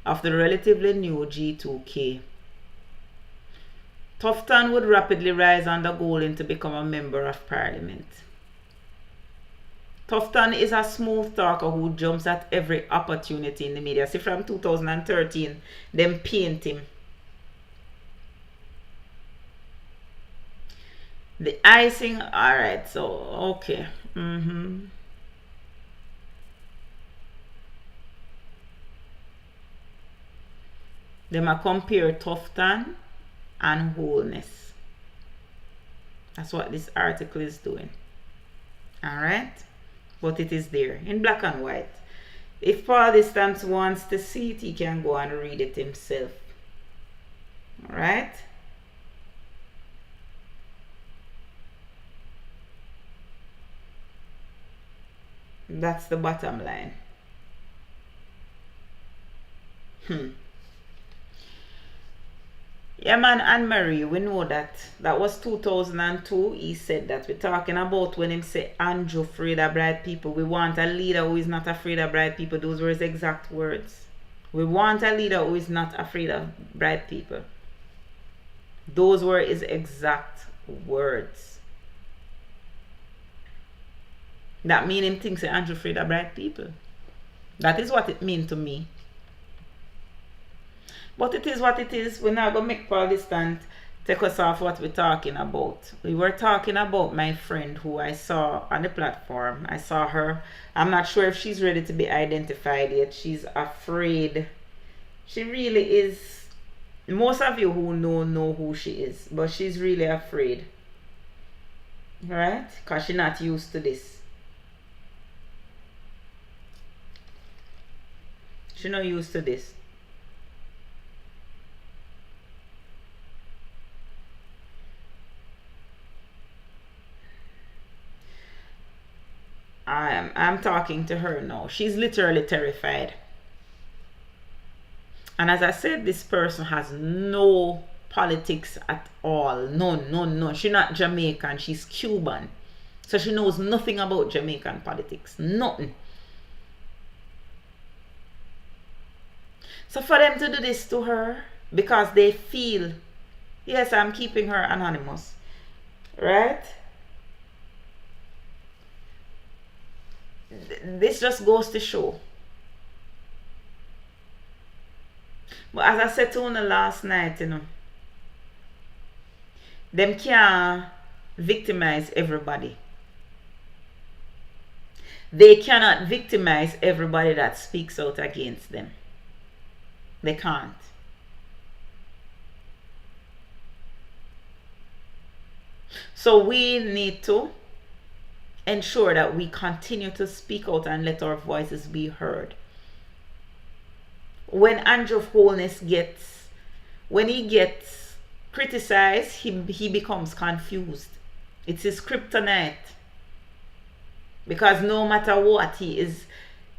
[SPEAKER 1] of the relatively new G2K. Tufton would rapidly rise under Golding to become a member of parliament. Tufton is a smooth talker who jumps at every opportunity in the media. See, from 2013, them paint him. The icing, alright, so, okay. Them a compare Tufton and wholeness. That's what this article is doing. Alright? But it is there in black and white. If Paul Distance wants to see it, he can go and read it himself. Alright? That's the bottom line. Yeah, man, Anne-Marie, we know that. That was 2002. He said that. We're talking about when him say, Andrew afraid of bright people. We want a leader who is not afraid of bright people. Those were his exact words. We want a leader who is not afraid of bright people. Those were his exact words. That means him thinks that Andrew afraid of bright people. That is what it means to me. But it is what it is. We're not going to make Paul Distant take us off what we're talking about. We were talking about my friend who I saw on the platform. I saw her. I'm not sure if she's ready to be identified yet. She's afraid. She really is. Most of you who know who she is. But she's really afraid. Right? Because she's not used to this. She's not used to this. I'm talking to her now. She's literally terrified. And as I said, this person has no politics at all. None. She's not Jamaican. She's Cuban. So she knows nothing about Jamaican politics. Nothing. So for them to do this to her, because they feel, yes, I'm keeping her anonymous. Right? This just goes to show. But as I said to you last night, them can't victimize everybody. They cannot victimize everybody that speaks out against them. They can't. So we need to ensure that we continue to speak out and let our voices be heard. When Andrew Wholeness gets criticized, he becomes confused. It's his kryptonite. Because no matter what, he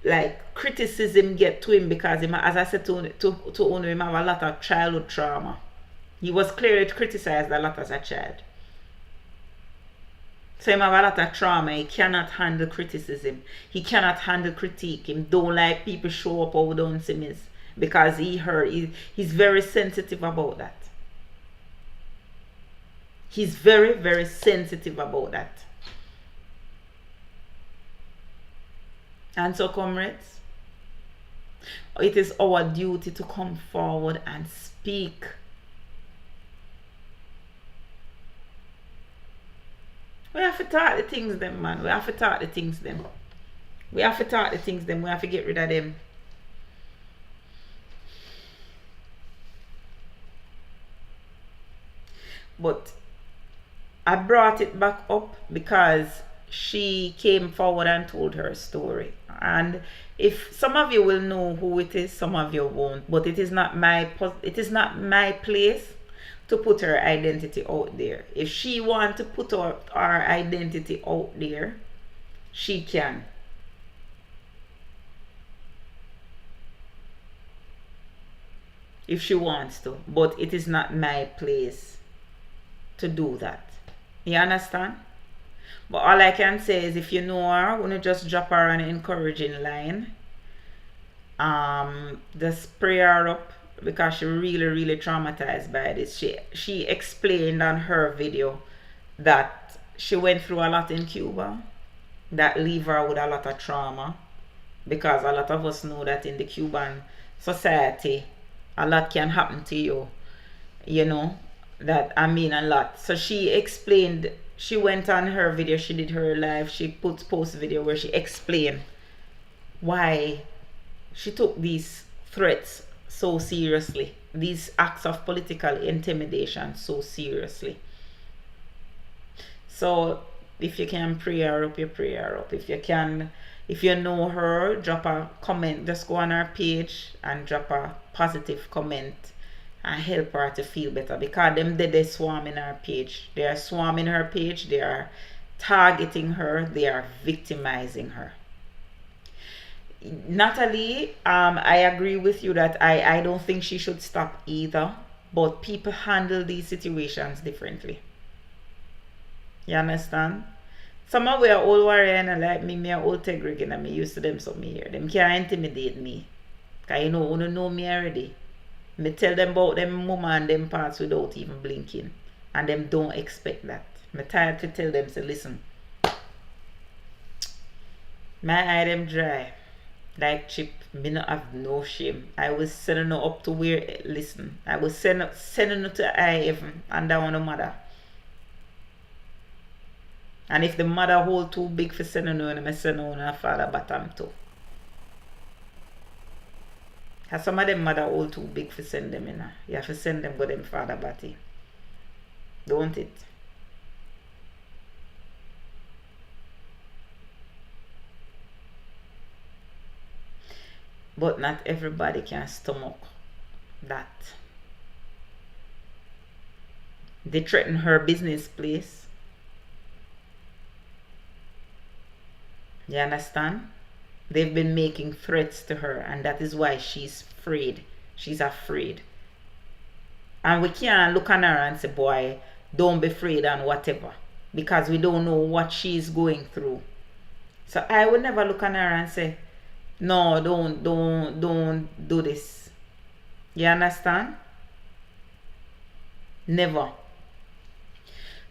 [SPEAKER 1] like criticism get to him because him, as I said to Uno, him have a lot of childhood trauma. He was clearly criticized a lot as a child. So him have a lot of trauma. He cannot handle criticism. He cannot handle critique. Him don't like people show up how down him is. Because he's very sensitive about that. He's very, very sensitive about that. And so, comrades, it is our duty to come forward and speak. We have to talk the things them, man. We have to talk the things them. We have to talk the things them. We have to get rid of them. But I brought it back up because she came forward and told her story. And if some of you will know who it is, some of you won't. But it is not my place to put her identity out there. If she wants to put her identity out there, she can. If she wants to. But it is not my place to do that. You understand? But all I can say is, if you know her, when you just drop her an encouraging line, just pray her up, because she really traumatized by this. She explained on her video that she went through a lot in Cuba that leave her with a lot of trauma, because a lot of us know that in the Cuban society a lot can happen to you, you know, that I mean a lot. So she explained, she went on her video, she did her live, she post video where she explained why she took these threats so seriously, these acts of political intimidation so seriously. So if you can pray her up, you pray her up. If you can, if you know her, drop a comment. Just go on her page and drop a positive comment and help her to feel better, because them they swarming her page. They are swarming her page, they are targeting her, they are victimizing her. Natalie, I agree with you that I don't think she should stop either, but people handle these situations differently. You understand? Some of we are old warrior and like me are old tegrig and me used to them, so me here. Them can't intimidate me. Cause you know me already. Me tell them about them mama and them parts without even blinking. And them don't expect that. Me tired to tell them, say listen. My eye them dry. Like chip, me not have no shame. I was sending her up to where, listen, I was sending her to I even and down the mother. And if the mother hold too big for sending her, I send her on her father bottom too. Because some of them mother hold too big for send them in. You have to send them go them father body. Don't it? But not everybody can stomach that. They threaten her business place. You understand? They've been making threats to her, and that is why she's afraid. She's afraid. And we can't look at her and say, boy, don't be afraid and whatever, because we don't know what she's going through. So I would never look at her and say, no, don't do this. You understand? Never.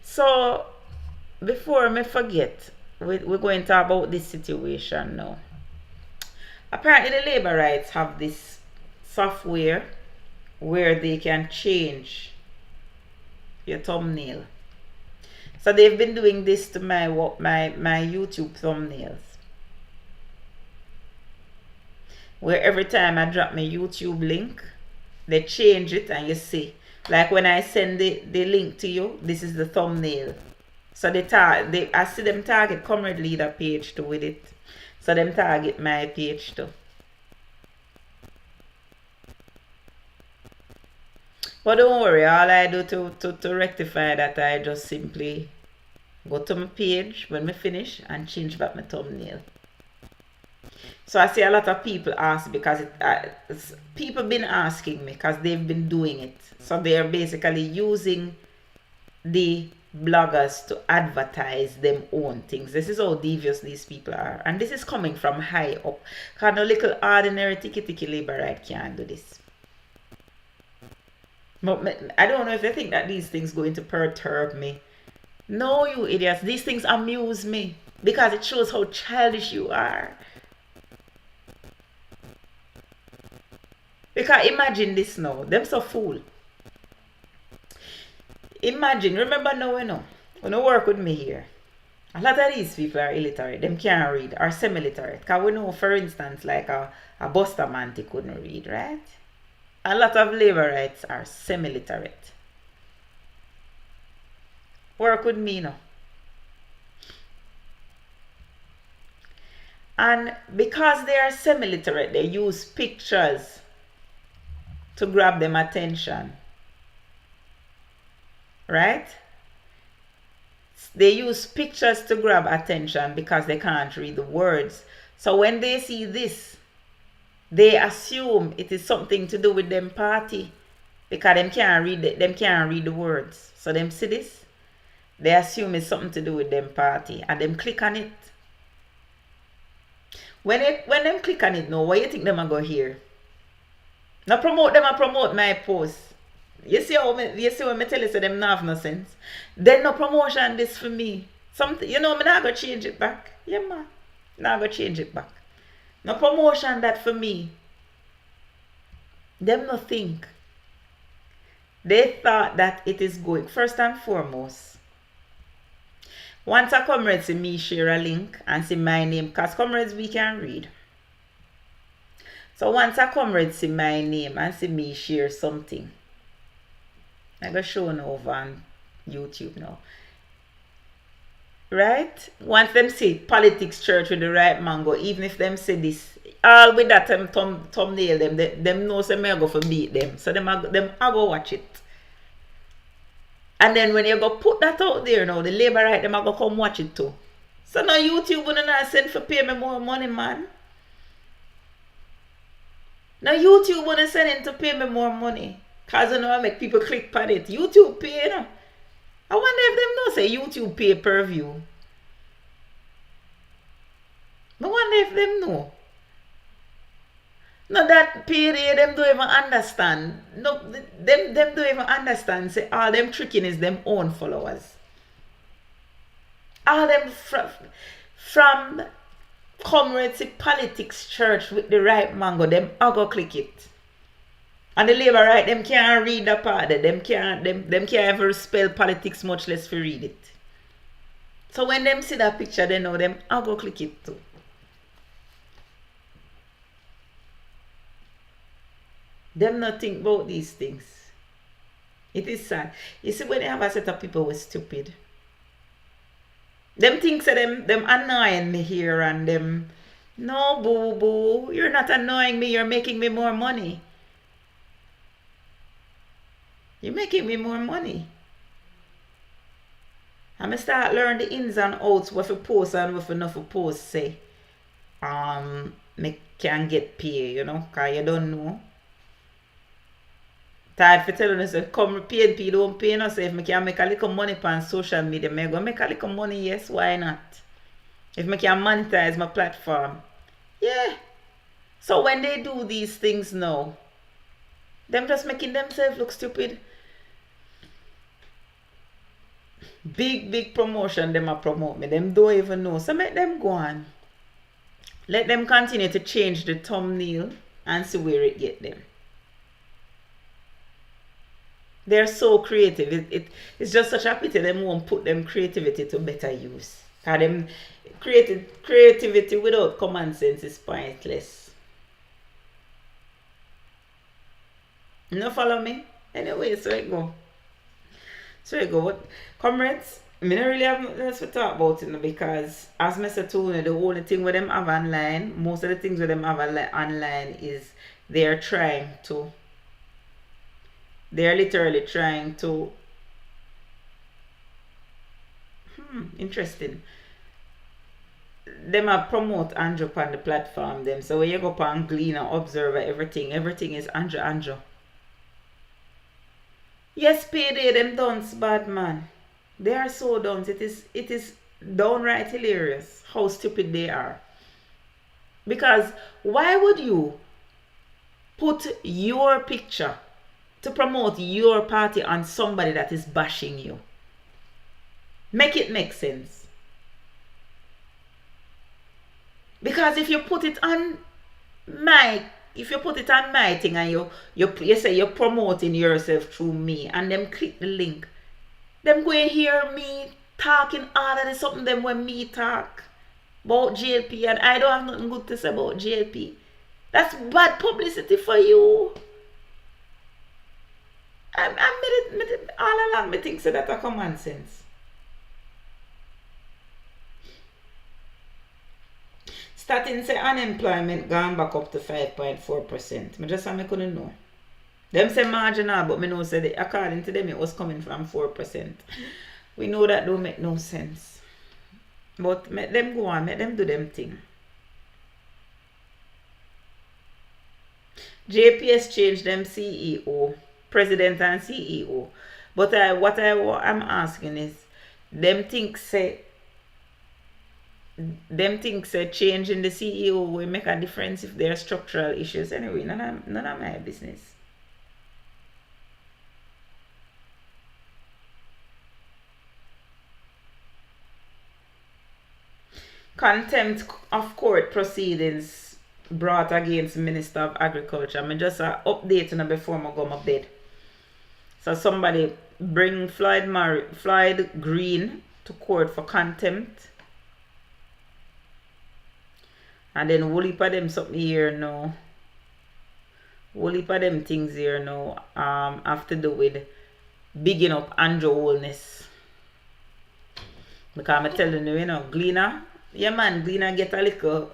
[SPEAKER 1] So before me forget, we're going to talk about this situation now. Apparently the labor rights have this software where they can change your thumbnail. So they've been doing this to my YouTube thumbnails, where every time I drop my YouTube link, they change it, and you see, like when I send the link to you, this is the thumbnail. So I see them target Comrade Leader page too with it. So them target my page too. But don't worry, all I do to rectify that, I just simply go to my page when I finish and change back my thumbnail. So I see a lot of people ask because people been asking me because they've been doing it. So they are basically using the bloggers to advertise them own things. This is how devious these people are. And this is coming from high up. Because no little ordinary tiki laborite can't do this. But I don't know if they think that these things going to perturb me. No, you idiots. These things amuse me. Because it shows how childish you are. Because imagine this now. Them so fool. Imagine, remember now, when you work with me here, a lot of these people are illiterate. Them can't read or semi-literate. Because we know, for instance, like a Bustamante couldn't read, right? A lot of laborites are semi-literate. Work with me now. And because they are semi-literate, they use pictures to grab them attention. Right? They use pictures to grab attention because they can't read the words. So when they see this, they assume it is something to do with them party because them can't read the words. So them see this, they assume it's something to do with them party and them click on it. When them click on it now, what you think them are go here? Now promote them, I promote my post. You see when me tell you so them not have no sense. Then no promotion this for me. Something, me not go change it back. Yeah, man. Not go change it back. No promotion that for me. Them no think. They thought that it is going. First and foremost, once a comrade see me share a link and see my name, because comrades we can read. So once a comrade see my name and see me share something, I'm going to show you over on YouTube now. Right? Once them say politics church with the right mango, even if them say this, all with that thumbnail, them know say me go for beat them. So them I go watch it. And then when you go put that out there now, the labor right, them I go come watch it too. So now YouTube wouldn't send for pay me more money, man. Now YouTube wouldn't send in to pay me more money. Because I make people click on it. YouTube pay, I wonder if them know say YouTube pay per view. I wonder if them know. No, that period, them don't even understand. No, them don't even understand. Say, all them tricking is them own followers. All them from comrades politics church with the right mango, them I go click it. And the labor right, them can't read the part. Them can't ever spell politics, much less for read it. So when them see that picture, they know them I go click it too. Them not think about these things. It is sad. You see, when they have a set of people who are stupid, them think say them annoying me here and them. No, boo boo, you're not annoying me. You're making me more money. You're making me more money. I'm gonna start learn the ins and outs what for post and what for not for post say. Me can get pay, cause you don't know. Tired for telling us come PNP don't pay no, so if I can make a little money on social media, I go make a little money, yes, why not? If I can monetize my platform. Yeah. So when they do these things now, them just making themselves look stupid. Big promotion them a promote me. Them don't even know. So make them go on. Let them continue to change the thumbnail and see where it get them. They're so creative. It's just such a pity them won't put them creativity to better use. Because them creativity without common sense is pointless. No follow me? Anyway, so I go. What comrades, I don't really have nothing else to talk about it because as I said to you, the only thing with them have online, most of the things with them have online is they're literally trying to interesting. them a promote Andrew on the platform them. So when you go on Glean and Observer, everything is Andrew. Yes, payday them dunce bad man. They are so dunce. It is downright hilarious how stupid they are. Because why would you put your picture to promote your party on somebody that is bashing you? Make it make sense. Because if you put it on my thing and you say you're promoting yourself through me and them click the link, them go and hear me talking all of this something them when me talk about JLP and I don't have nothing good to say about JLP. That's bad publicity for you. I made it all along. I think so that a common sense. Starting say unemployment gone back up to 5.4%. I just say I couldn't know. Them say marginal, but I know say that according to them it was coming from 4%. We know that don't make no sense. But make them go on, make them do them thing. JPS changed them CEO, president and CEO. But I'm asking is, them think say changing the CEO will make a difference if there are structural issues. Anyway, none of my business. Contempt of court proceedings brought against Minister of Agriculture. I'm just updating before I go to bed. So somebody bring Floyd Green to court for contempt. And then we'll heap of them something here now. We'll heap of them things here now. Have to do with bigging up ANJU'S. Because I'm telling you, Gleaner. Yeah man, Gleaner get a little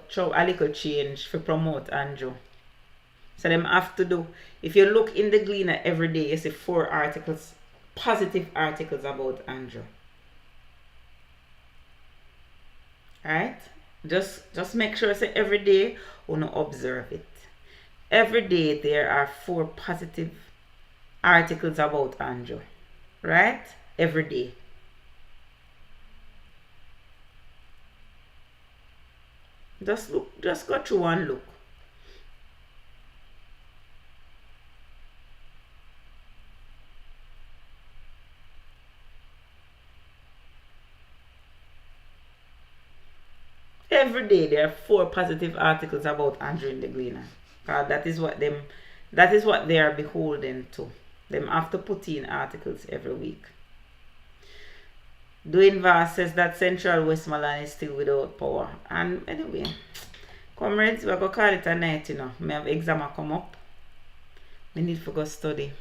[SPEAKER 1] change for promote ANJU. So them have to do. If you look in the Gleaner every day, you see 4 articles, positive articles about ANJU. Alright? Just make sure say every day you observe it. Every day there are 4 positive articles about ANJU. Right? Every day. Just look, just go through and look. Every day there are 4 positive articles about Andrew in the Gleaner. That is what they are beholden to. Them have to put in articles every week. Dwayne Vass says that Central Westmoreland is still without power. And anyway, comrades, we're going to call it a night, I have exam come up. I need to go study.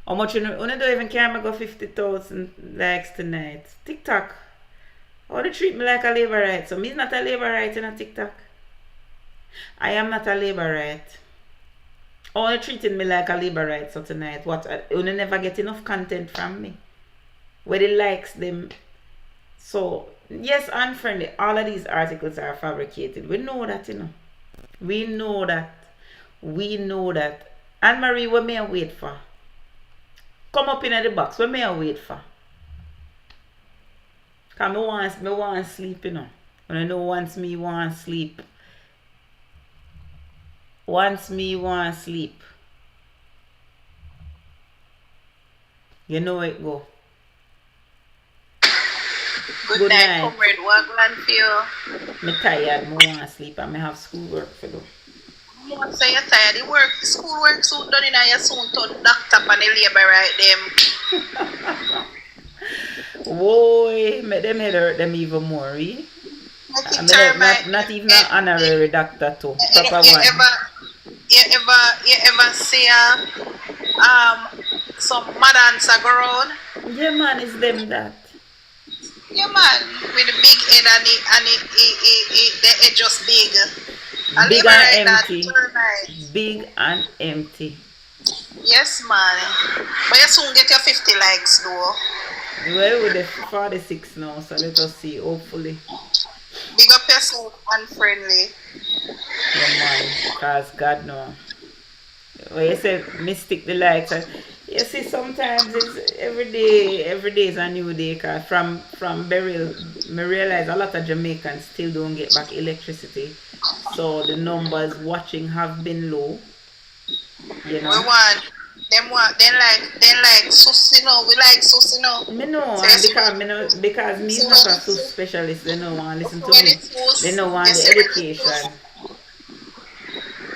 [SPEAKER 1] How much you don't even care I go 50,000 likes tonight. TikTok. How they treat me like a labor right? So me's not a labor right in a TikTok. I am not a labor right. How they treating me like a labor right so tonight? What? You never get enough content from me. Where they likes them. So yes, unfriendly. All of these articles are fabricated. We know that, We know that. We know that. Anne-Marie, what may I wait for? Come up in the box. What may I wait for? Because I want to sleep, When I know once me want to sleep. Once me want to sleep. You know it go.
[SPEAKER 2] Good night, comrade. What plan for you?
[SPEAKER 1] I'm tired. I want to sleep and I have schoolwork for do.
[SPEAKER 2] So you're tired. The schoolwork soon done and you soon turn doctor and the labor right them.
[SPEAKER 1] Whoa, make them head hurt them even more, eh? Not even an honorary doctor too. Proper one.
[SPEAKER 2] You ever see some madams go around?
[SPEAKER 1] Yeah man, it's them that.
[SPEAKER 2] Yeah man, with the big head and the head just big.
[SPEAKER 1] Big and empty. Big and empty.
[SPEAKER 2] Yes man. But you soon get your 50 likes though.
[SPEAKER 1] Well, with the 46 now, so let us see, hopefully.
[SPEAKER 2] Big up yourself, unfriendly.
[SPEAKER 1] Yeah, man. Cause God know. When you say mystic the lights, you see sometimes it's every day is a new day. Cause from BERYL, me realize a lot of Jamaicans still don't get back electricity, so the numbers watching have been low. You
[SPEAKER 2] We
[SPEAKER 1] know.
[SPEAKER 2] want then like Susino. We like Susino.
[SPEAKER 1] Me know,
[SPEAKER 2] So
[SPEAKER 1] and because me is
[SPEAKER 2] so
[SPEAKER 1] not
[SPEAKER 2] when
[SPEAKER 1] a
[SPEAKER 2] it's
[SPEAKER 1] sus specialist, they don't want to listen
[SPEAKER 2] so
[SPEAKER 1] to
[SPEAKER 2] when
[SPEAKER 1] me.
[SPEAKER 2] it's
[SPEAKER 1] They
[SPEAKER 2] sus,
[SPEAKER 1] don't
[SPEAKER 2] you
[SPEAKER 1] want the
[SPEAKER 2] see when it's
[SPEAKER 1] education.
[SPEAKER 2] sus,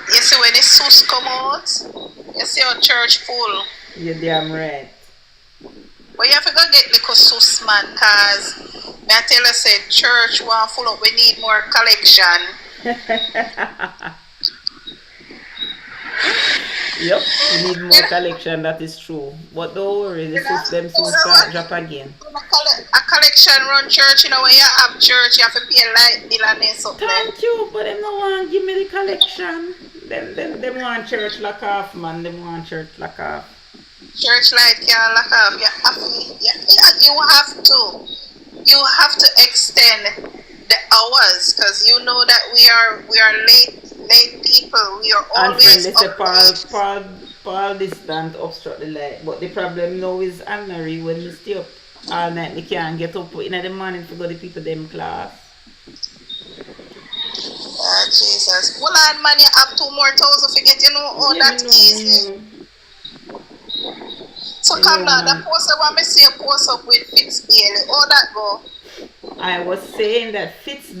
[SPEAKER 2] you see when it's sus come out, you see our church full.
[SPEAKER 1] You're damn right.
[SPEAKER 2] But you have to go get little sus man, cause me I tell you say church want full up. We need more collection.
[SPEAKER 1] Yep, we need more collection, that is true. But don't worry, the sus them soon start drop again.
[SPEAKER 2] A collection run church, you know, when you have church, you have to pay light bill and then something.
[SPEAKER 1] Thank you, but them no want give me the collection. Them want church lock off, man. Them want church lock off.
[SPEAKER 2] Church light can't lock off. You have to extend the hours because you know that we are late people. We are
[SPEAKER 1] And friend,
[SPEAKER 2] always
[SPEAKER 1] they say
[SPEAKER 2] up late.
[SPEAKER 1] Paul distant obstruct the light. But the problem now is Anne-Marie when we stay up all night, they can't get up in the morning to go to people them class.
[SPEAKER 2] Ah, Jesus. Well, on man, you have 2 more thousand to get, you know, all
[SPEAKER 1] Yeah,
[SPEAKER 2] that easy.
[SPEAKER 1] me
[SPEAKER 2] So
[SPEAKER 1] know,
[SPEAKER 2] come now, the
[SPEAKER 1] man.
[SPEAKER 2] post I want me see a post up with FITZ GAYLE. All that go.
[SPEAKER 1] I was saying that FITZ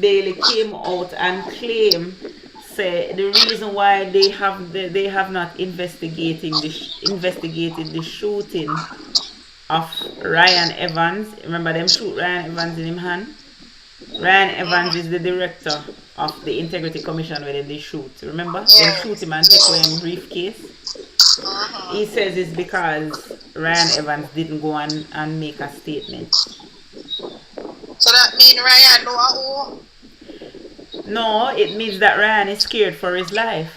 [SPEAKER 1] came out and claimed say the reason why they have not investigated the shooting of Ryan Evans. Remember them shoot Ryan Evans in him hand? Ryan Evans is the director of the Integrity Commission where they shoot. Remember? Them
[SPEAKER 2] Yeah.
[SPEAKER 1] shoot him and take away him briefcase. He says it's because Ryan Evans didn't go and make a statement.
[SPEAKER 2] So that mean Ryan know who?
[SPEAKER 1] No, it means that Ryan is scared for his life.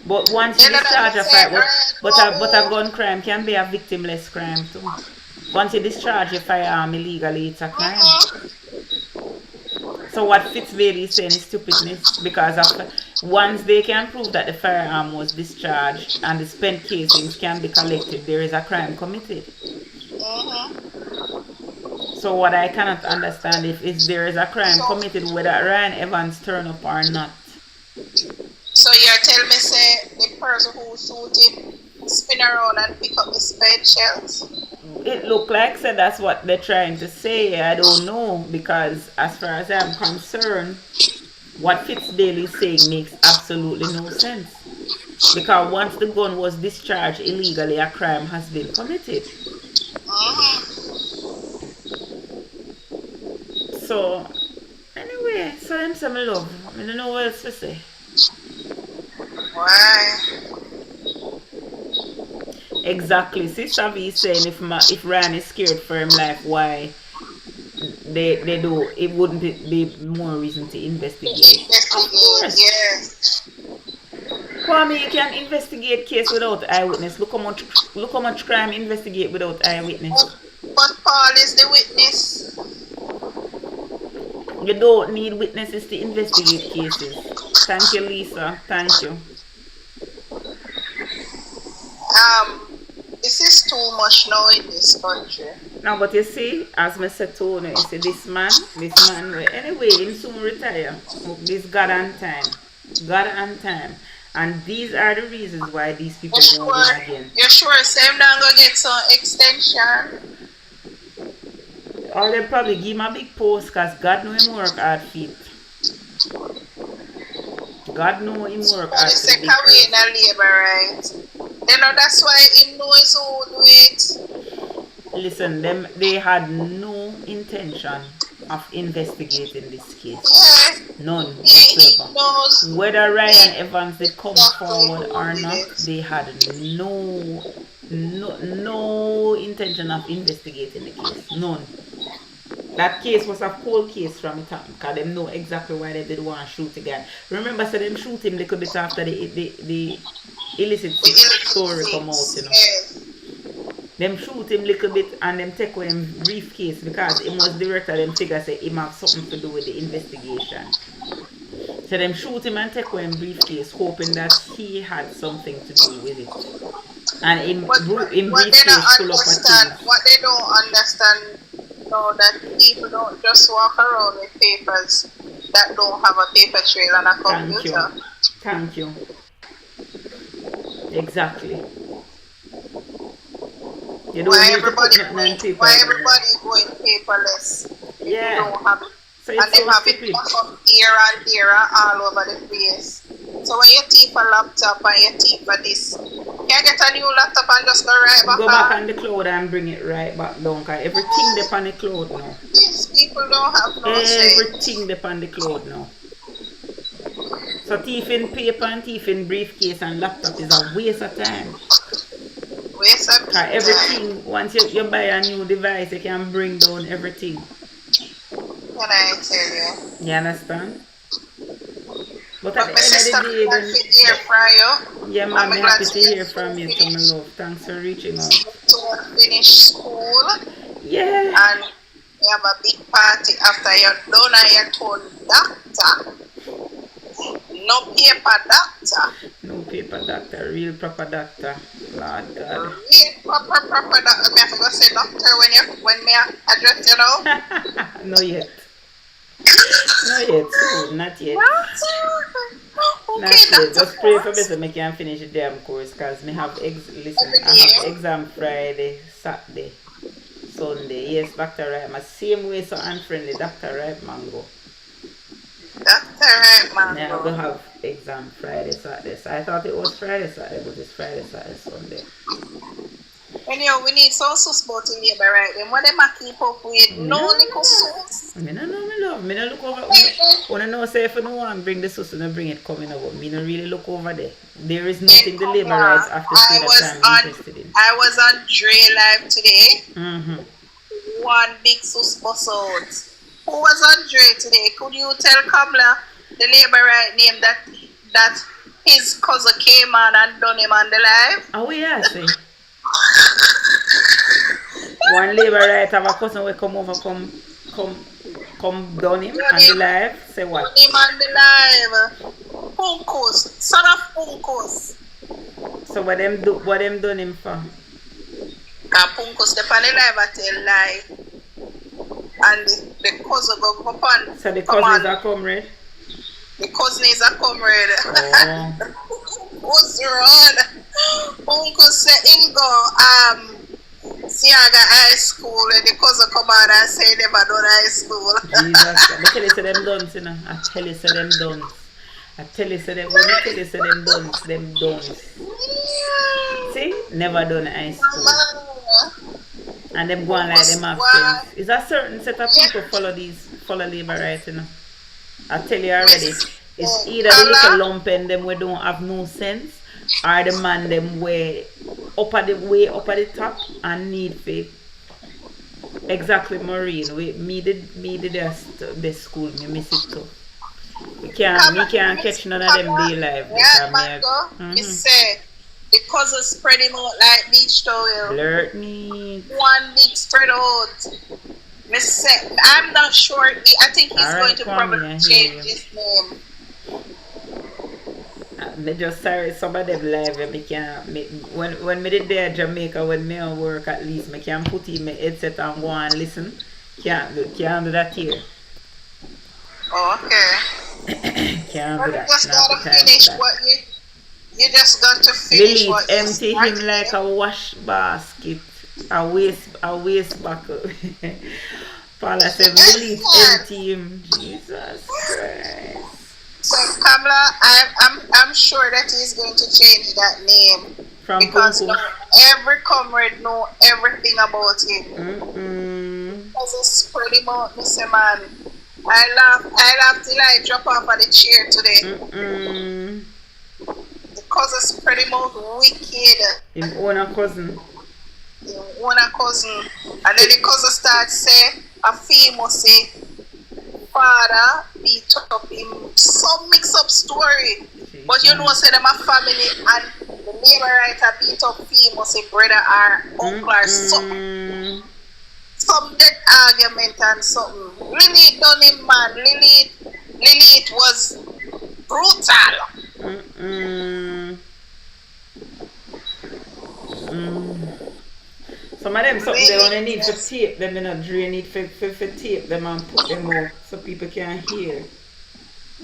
[SPEAKER 1] But once you
[SPEAKER 2] You know that
[SPEAKER 1] discharge
[SPEAKER 2] me
[SPEAKER 1] a
[SPEAKER 2] say
[SPEAKER 1] fire,
[SPEAKER 2] Ryan
[SPEAKER 1] but a
[SPEAKER 2] know
[SPEAKER 1] gun crime can be a victimless crime too. Once you discharge your firearm illegally, it's a crime.
[SPEAKER 2] who?
[SPEAKER 1] So what FitzBailey is saying is stupidness because of once they can prove that the firearm was discharged and the spent casings can be collected, there is a crime committed. So what I cannot understand if there is a crime committed whether Ryan Evans turn up or not.
[SPEAKER 2] So you're telling me say the person who shoot him spin around and pick up the spent shells?
[SPEAKER 1] It look like so that's what they're trying to say. I don't know because as far as I'm concerned, what FitzBailey is saying makes absolutely no sense. Because once the gun was discharged illegally, a crime has been committed. So anyway, so them some love. I don't know what else to say.
[SPEAKER 2] Why?
[SPEAKER 1] Exactly. Sister V is saying if Ryan is scared for his life, why they do it wouldn't be more reason to investigate. Of course.
[SPEAKER 2] Yeah.
[SPEAKER 1] Kwame, you can investigate case without eyewitness. Look how much crime investigate without eyewitness.
[SPEAKER 2] But Paul is the witness.
[SPEAKER 1] You don't need witnesses to investigate cases. Thank you, Lisa. Thank you.
[SPEAKER 2] This is too much now in this country.
[SPEAKER 1] Now, but you see, as I said to you, you see this man, anyway, him soon retire. This God and time. God and time. And these are the reasons why these people won't win again.
[SPEAKER 2] You're sure Sam not gonna get some extension?
[SPEAKER 1] Or they'll probably give him a big post because God know him work hard feet. God know him work hard
[SPEAKER 2] It's a
[SPEAKER 1] feet.
[SPEAKER 2] carry in a labor, right? You know that's why he knows who do it.
[SPEAKER 1] Listen, they had no intention of investigating this case.
[SPEAKER 2] Yeah.
[SPEAKER 1] None
[SPEAKER 2] He
[SPEAKER 1] whatsoever.
[SPEAKER 2] knows.
[SPEAKER 1] Whether Ryan Evans did come forward or not, they had no intention of investigating the case. None. That case was a cold case from the time because they know exactly why they did want to shoot the guy. Remember, so them shoot him a little bit after the illicit story come out, you know. them shoot him little bit and them take away him briefcase because him was director, them figure say him have something to do with the investigation. So them shoot him and take away him briefcase, hoping that he had something to do with it. And in briefcase full up of things.
[SPEAKER 2] What they don't understand, no, that people don't just walk around with papers that don't have a paper trail and a computer.
[SPEAKER 1] Thank you. Exactly. You don't
[SPEAKER 2] why
[SPEAKER 1] need to put
[SPEAKER 2] everybody going paperless?
[SPEAKER 1] Yeah.
[SPEAKER 2] You don't have it.
[SPEAKER 1] So
[SPEAKER 2] and they have it from here and there all over the place. So when you take a laptop and you take a this, can you get a new laptop and just go right back?
[SPEAKER 1] Go back on the cloud and bring it right back down. Cause everything dep on the cloud now.
[SPEAKER 2] Yes, people don't have no
[SPEAKER 1] everything dep on the cloud now. So thieving paper and thieving briefcase and laptop is a waste of time.
[SPEAKER 2] Waste of time.
[SPEAKER 1] Everything, once you buy a new device, you can bring down everything.
[SPEAKER 2] Can I tell you?
[SPEAKER 1] You understand? But at the
[SPEAKER 2] end of the day,
[SPEAKER 1] yeah, man, I'm happy to hear from you, to my love. Thanks for reaching out.
[SPEAKER 2] To finish school.
[SPEAKER 1] Yeah.
[SPEAKER 2] And you have a big party after you're done and you're told doctor. No paper doctor.
[SPEAKER 1] No paper doctor, real proper doctor. Lord God.
[SPEAKER 2] Real proper doctor. I have to go say doctor when me address you now.
[SPEAKER 1] No yet. Not yet. Oh, not yet.
[SPEAKER 2] Okay,
[SPEAKER 1] not yet. Just pray for me so I can finish the damn course because I have exam Friday, Saturday, Sunday. Yes, Dr. Ripe. My same way so unfriendly, Dr. RipeMango.
[SPEAKER 2] Dr. RipeMango.
[SPEAKER 1] Yeah, I'm going to have exam Friday, Saturday. So I thought it was Friday, Saturday, but it's Friday, Saturday, Sunday.
[SPEAKER 2] Anyhow, we need some sauce about in here, right? Then what them a keep up with? No little sauce.
[SPEAKER 1] I don't know, my love. I don't look over. When I know say if I don't want to bring the sauce, I bring it coming over. I don't really look over there. There is nothing the labor rights after say that I'm interested in.
[SPEAKER 2] I was on Dre Live today. One big sauce bus out. Who was on Dre today? Could you tell Kamla the labor right name that his cousin came on and done him on the live?
[SPEAKER 1] Oh yeah, see. One labor right have a cousin will come over, come down him on the live. Say what?
[SPEAKER 2] Done him on the live. Punkos, son of Punkos.
[SPEAKER 1] So what them done him for?
[SPEAKER 2] Punkos the on the live I tell lie. And the cousin go come on.
[SPEAKER 1] So the cousin is a comrade?
[SPEAKER 2] The cousin is a comrade.
[SPEAKER 1] Oh.
[SPEAKER 2] What's wrong? Uncle said him go Siaga High School and the cousin come out and say never done high school.
[SPEAKER 1] Jesus, I tell you say them done, you know. I tell you say them done. I tell you say them when I tell you say them done. See? Never done high school. And them go on like them have friends. It's a certain set of people follow labor rights, you know. I tell you already. It's either the little lump and them we don't have no sense, or the man them way up at the top and need for exactly Maureen. Me the best school, me miss it too. Me can't catch none of them day live.
[SPEAKER 2] Yeah, Mango. Me say because it's spread him out like beach towel.
[SPEAKER 1] Flirt me.
[SPEAKER 2] One big spread out. Me say I'm not sure. I think he's going to probably change his name.
[SPEAKER 1] Me just sorry some of them live when me did there Jamaica when me on work at least me can put in my headset and go and listen. Can't do that here.
[SPEAKER 2] Oh, okay.
[SPEAKER 1] Can't do that.
[SPEAKER 2] You just gotta finish what you just got to finish
[SPEAKER 1] Lily,
[SPEAKER 2] what
[SPEAKER 1] empty him like a wash basket. A waste buckle. Paula said, Lily, empty him. Jesus Christ.
[SPEAKER 2] So Kamla, I'm sure that he's going to change that name because every comrade know everything about him. Because it's spread him out, Mr. Man. I laughed till I drop off of the chair today. Because it's spread him out wicked.
[SPEAKER 1] Him own a cousin.
[SPEAKER 2] Him own a cousin. And then the cousin starts say a famous say father beat up him. Some mix-up story. But you know, say them a family and the neighbor writer beat up him or say brother or uncle or something. Some dead argument and something. Lilith done him, man. Lilith was brutal.
[SPEAKER 1] Some of them something they only need to tape them, you know, drain it for tape them and put them out so people can hear.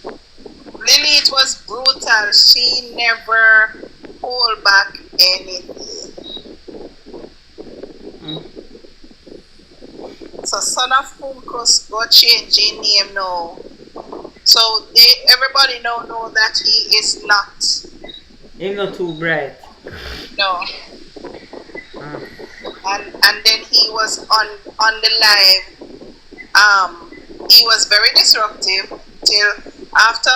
[SPEAKER 2] Lilith was brutal. She never hold back anything. So son of Punkus go change his name now. So everybody now know that he is not.
[SPEAKER 1] He's not too bright.
[SPEAKER 2] No. And then he was on the live. He was very disruptive till after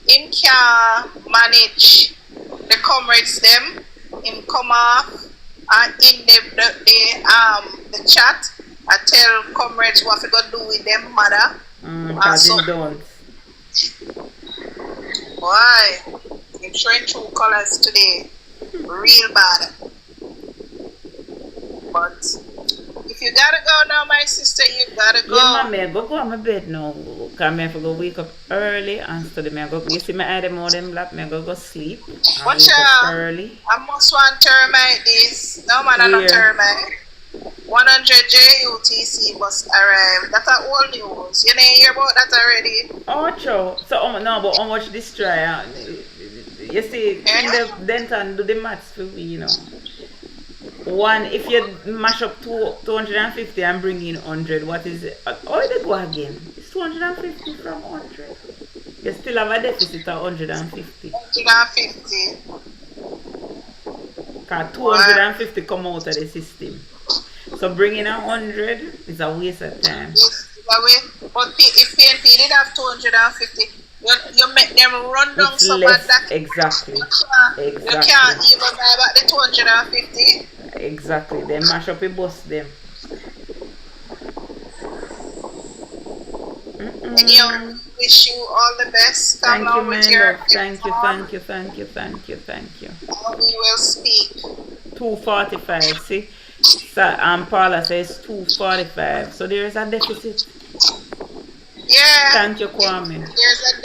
[SPEAKER 2] him can't manage the comrades them. Him come off and in the chat I tell comrades what we gonna do with them mother.
[SPEAKER 1] So don't.
[SPEAKER 2] Why? I'm showing true colors today. Real bad. But if you gotta go now, my sister, you gotta go.
[SPEAKER 1] Yeah, mommy, I go on my bed now. Because I have to go wake up early and study. You see my eye more than black, I go sleep.
[SPEAKER 2] Watch out. Early. I must want termite this. No man, I'm not termite. 100 JUTC bus arrived. That's old news. You didn't hear about that already?
[SPEAKER 1] Oh, true. So, no, but how much this try? You see, in Denton do the maths for me, you know. One, if you mash up 250 and bring in 100, what is it? Oh, they go again. It's 250 from 100. You still have a deficit of 150.
[SPEAKER 2] 150.
[SPEAKER 1] Because 250 come out of the system. So bringing 100 is a waste of time.
[SPEAKER 2] Yes, but if PNP did have 250, you make them run down so bad that
[SPEAKER 1] exactly.
[SPEAKER 2] You can't even buy back the 250.
[SPEAKER 1] Exactly. They mash up and bust them.
[SPEAKER 2] And you wish you all the best.
[SPEAKER 1] Thank you, man. Thank you.
[SPEAKER 2] We will speak.
[SPEAKER 1] 245, see? So, Paula says 245. So there is a deficit.
[SPEAKER 2] Yeah.
[SPEAKER 1] Thank you, Kwame.
[SPEAKER 2] There's a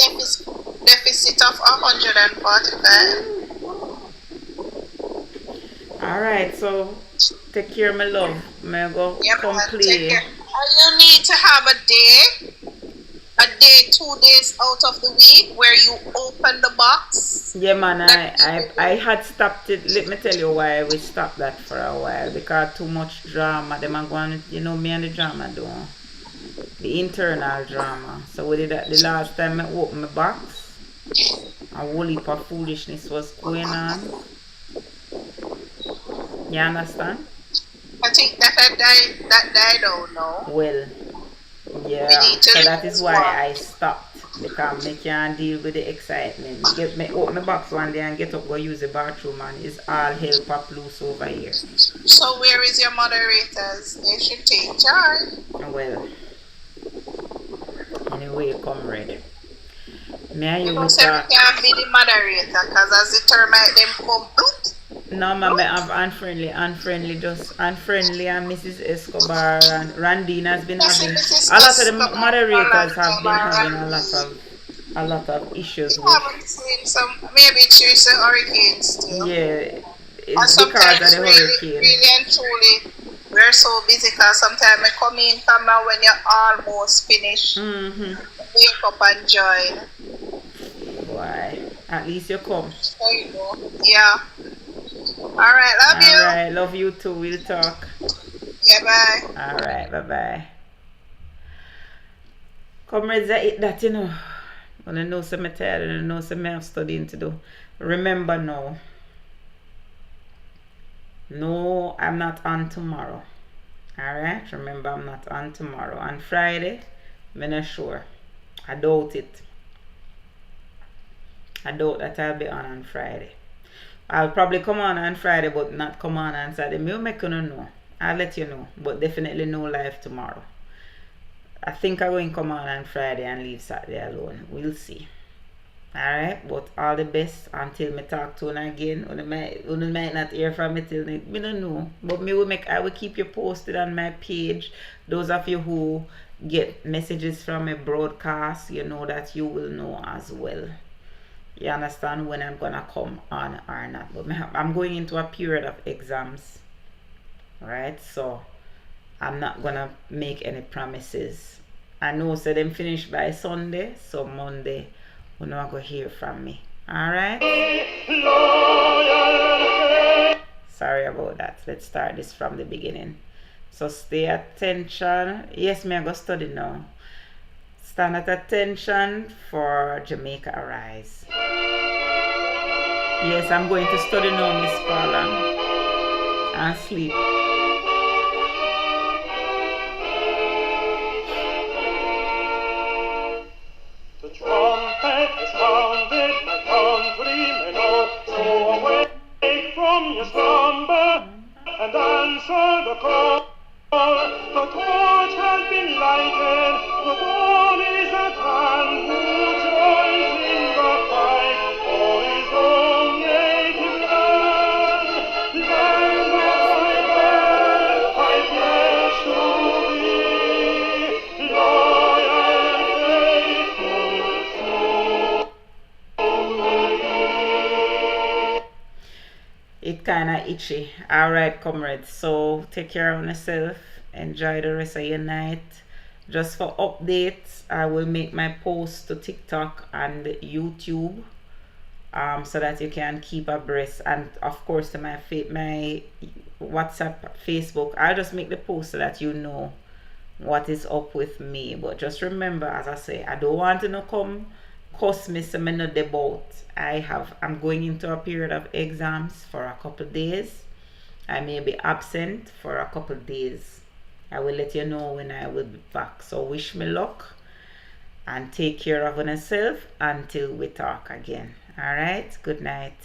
[SPEAKER 2] deficit of 145.
[SPEAKER 1] Alright, so take care, my love. May I go come play?
[SPEAKER 2] You need to have a day, 2 days out of the week where you open the box.
[SPEAKER 1] Yeah, man, I had stopped it. Let me tell you why we stopped that for a while. Because too much drama. Them are going, you know, me and the drama do. The internal drama. So we did that the last time I opened my box. A whole heap of foolishness was going on. You understand?
[SPEAKER 2] I think that died out now.
[SPEAKER 1] Well, yeah. So that is why I stopped. Because I can't deal with the excitement. Me open the box one day and get up go use the bathroom and it's all hell pop loose over here.
[SPEAKER 2] So where is your moderators? They should take charge.
[SPEAKER 1] Well, anyway, comrade. Me and you
[SPEAKER 2] will talk. Can't be the moderator because as the termite them come out.
[SPEAKER 1] No, ma'am, I have unfriendly and Mrs. Escobar and Randine has been having a lot of the moderators have been having a lot of issues with.
[SPEAKER 2] I haven't seen some, maybe Tuesday hurricanes too.
[SPEAKER 1] Yeah, it's because of the hurricane.
[SPEAKER 2] Really and truly, we're so busy because sometimes I come in camera when you're almost finished. Wake up and join.
[SPEAKER 1] Why? At least you come.
[SPEAKER 2] There you go. Yeah. Alright, love you.
[SPEAKER 1] Alright, love you too. We'll talk.
[SPEAKER 2] Yeah, bye.
[SPEAKER 1] Alright, bye-bye. Comrades, I eat that, you know. When I know some tired and I know some I have studying to do. Remember now. No, I'm not on tomorrow. Alright? Remember, I'm not on tomorrow. On Friday, I'm not sure. I doubt it. I doubt that I'll be on Friday. I'll probably come on Friday, but not come on Saturday. I'll make you know. I'll let you know. But definitely no live tomorrow. I think I'm going to come on Friday and leave Saturday alone. We'll see. Alright, but all the best until me talk to you again. You might not hear from me till me don't know. But I will keep you posted on my page. Those of you who get messages from a broadcast, you know that you will know as well. You understand when I'm gonna come on or not. But I'm going into a period of exams. Right? So I'm not gonna make any promises. I know so them finish by Sunday, so Monday we're not gonna hear from me. Alright? Sorry about that. Let's start this from the beginning. So stay attention. Yes, me I go study now. Stand at attention for Jamaica Arise. Yes, I'm going to study now, Miss Paula. And sleep.
[SPEAKER 3] Trumpet is sounded, my countrymen all, so awake from your slumber and answer the call. The torch has been lighted, the dawn is at hand. Who joins in the fight for his own native land? Land of my birth, I pledge to be loyal and faithful.
[SPEAKER 1] It kinda itchy. Alright, comrades, so take care of yourself. Enjoy the rest of your night. Just for updates, I will make my posts to TikTok and YouTube, so that you can keep abreast, and of course to my WhatsApp, Facebook. I'll just make the post so that you know what is up with me. But just remember, as I say, I don't want to no come cuss me so me no debout. I'm going into a period of exams for a couple days. I may be absent for a couple days. I will let you know when I will be back. So wish me luck and take care of yourself until we talk again. All right, good night.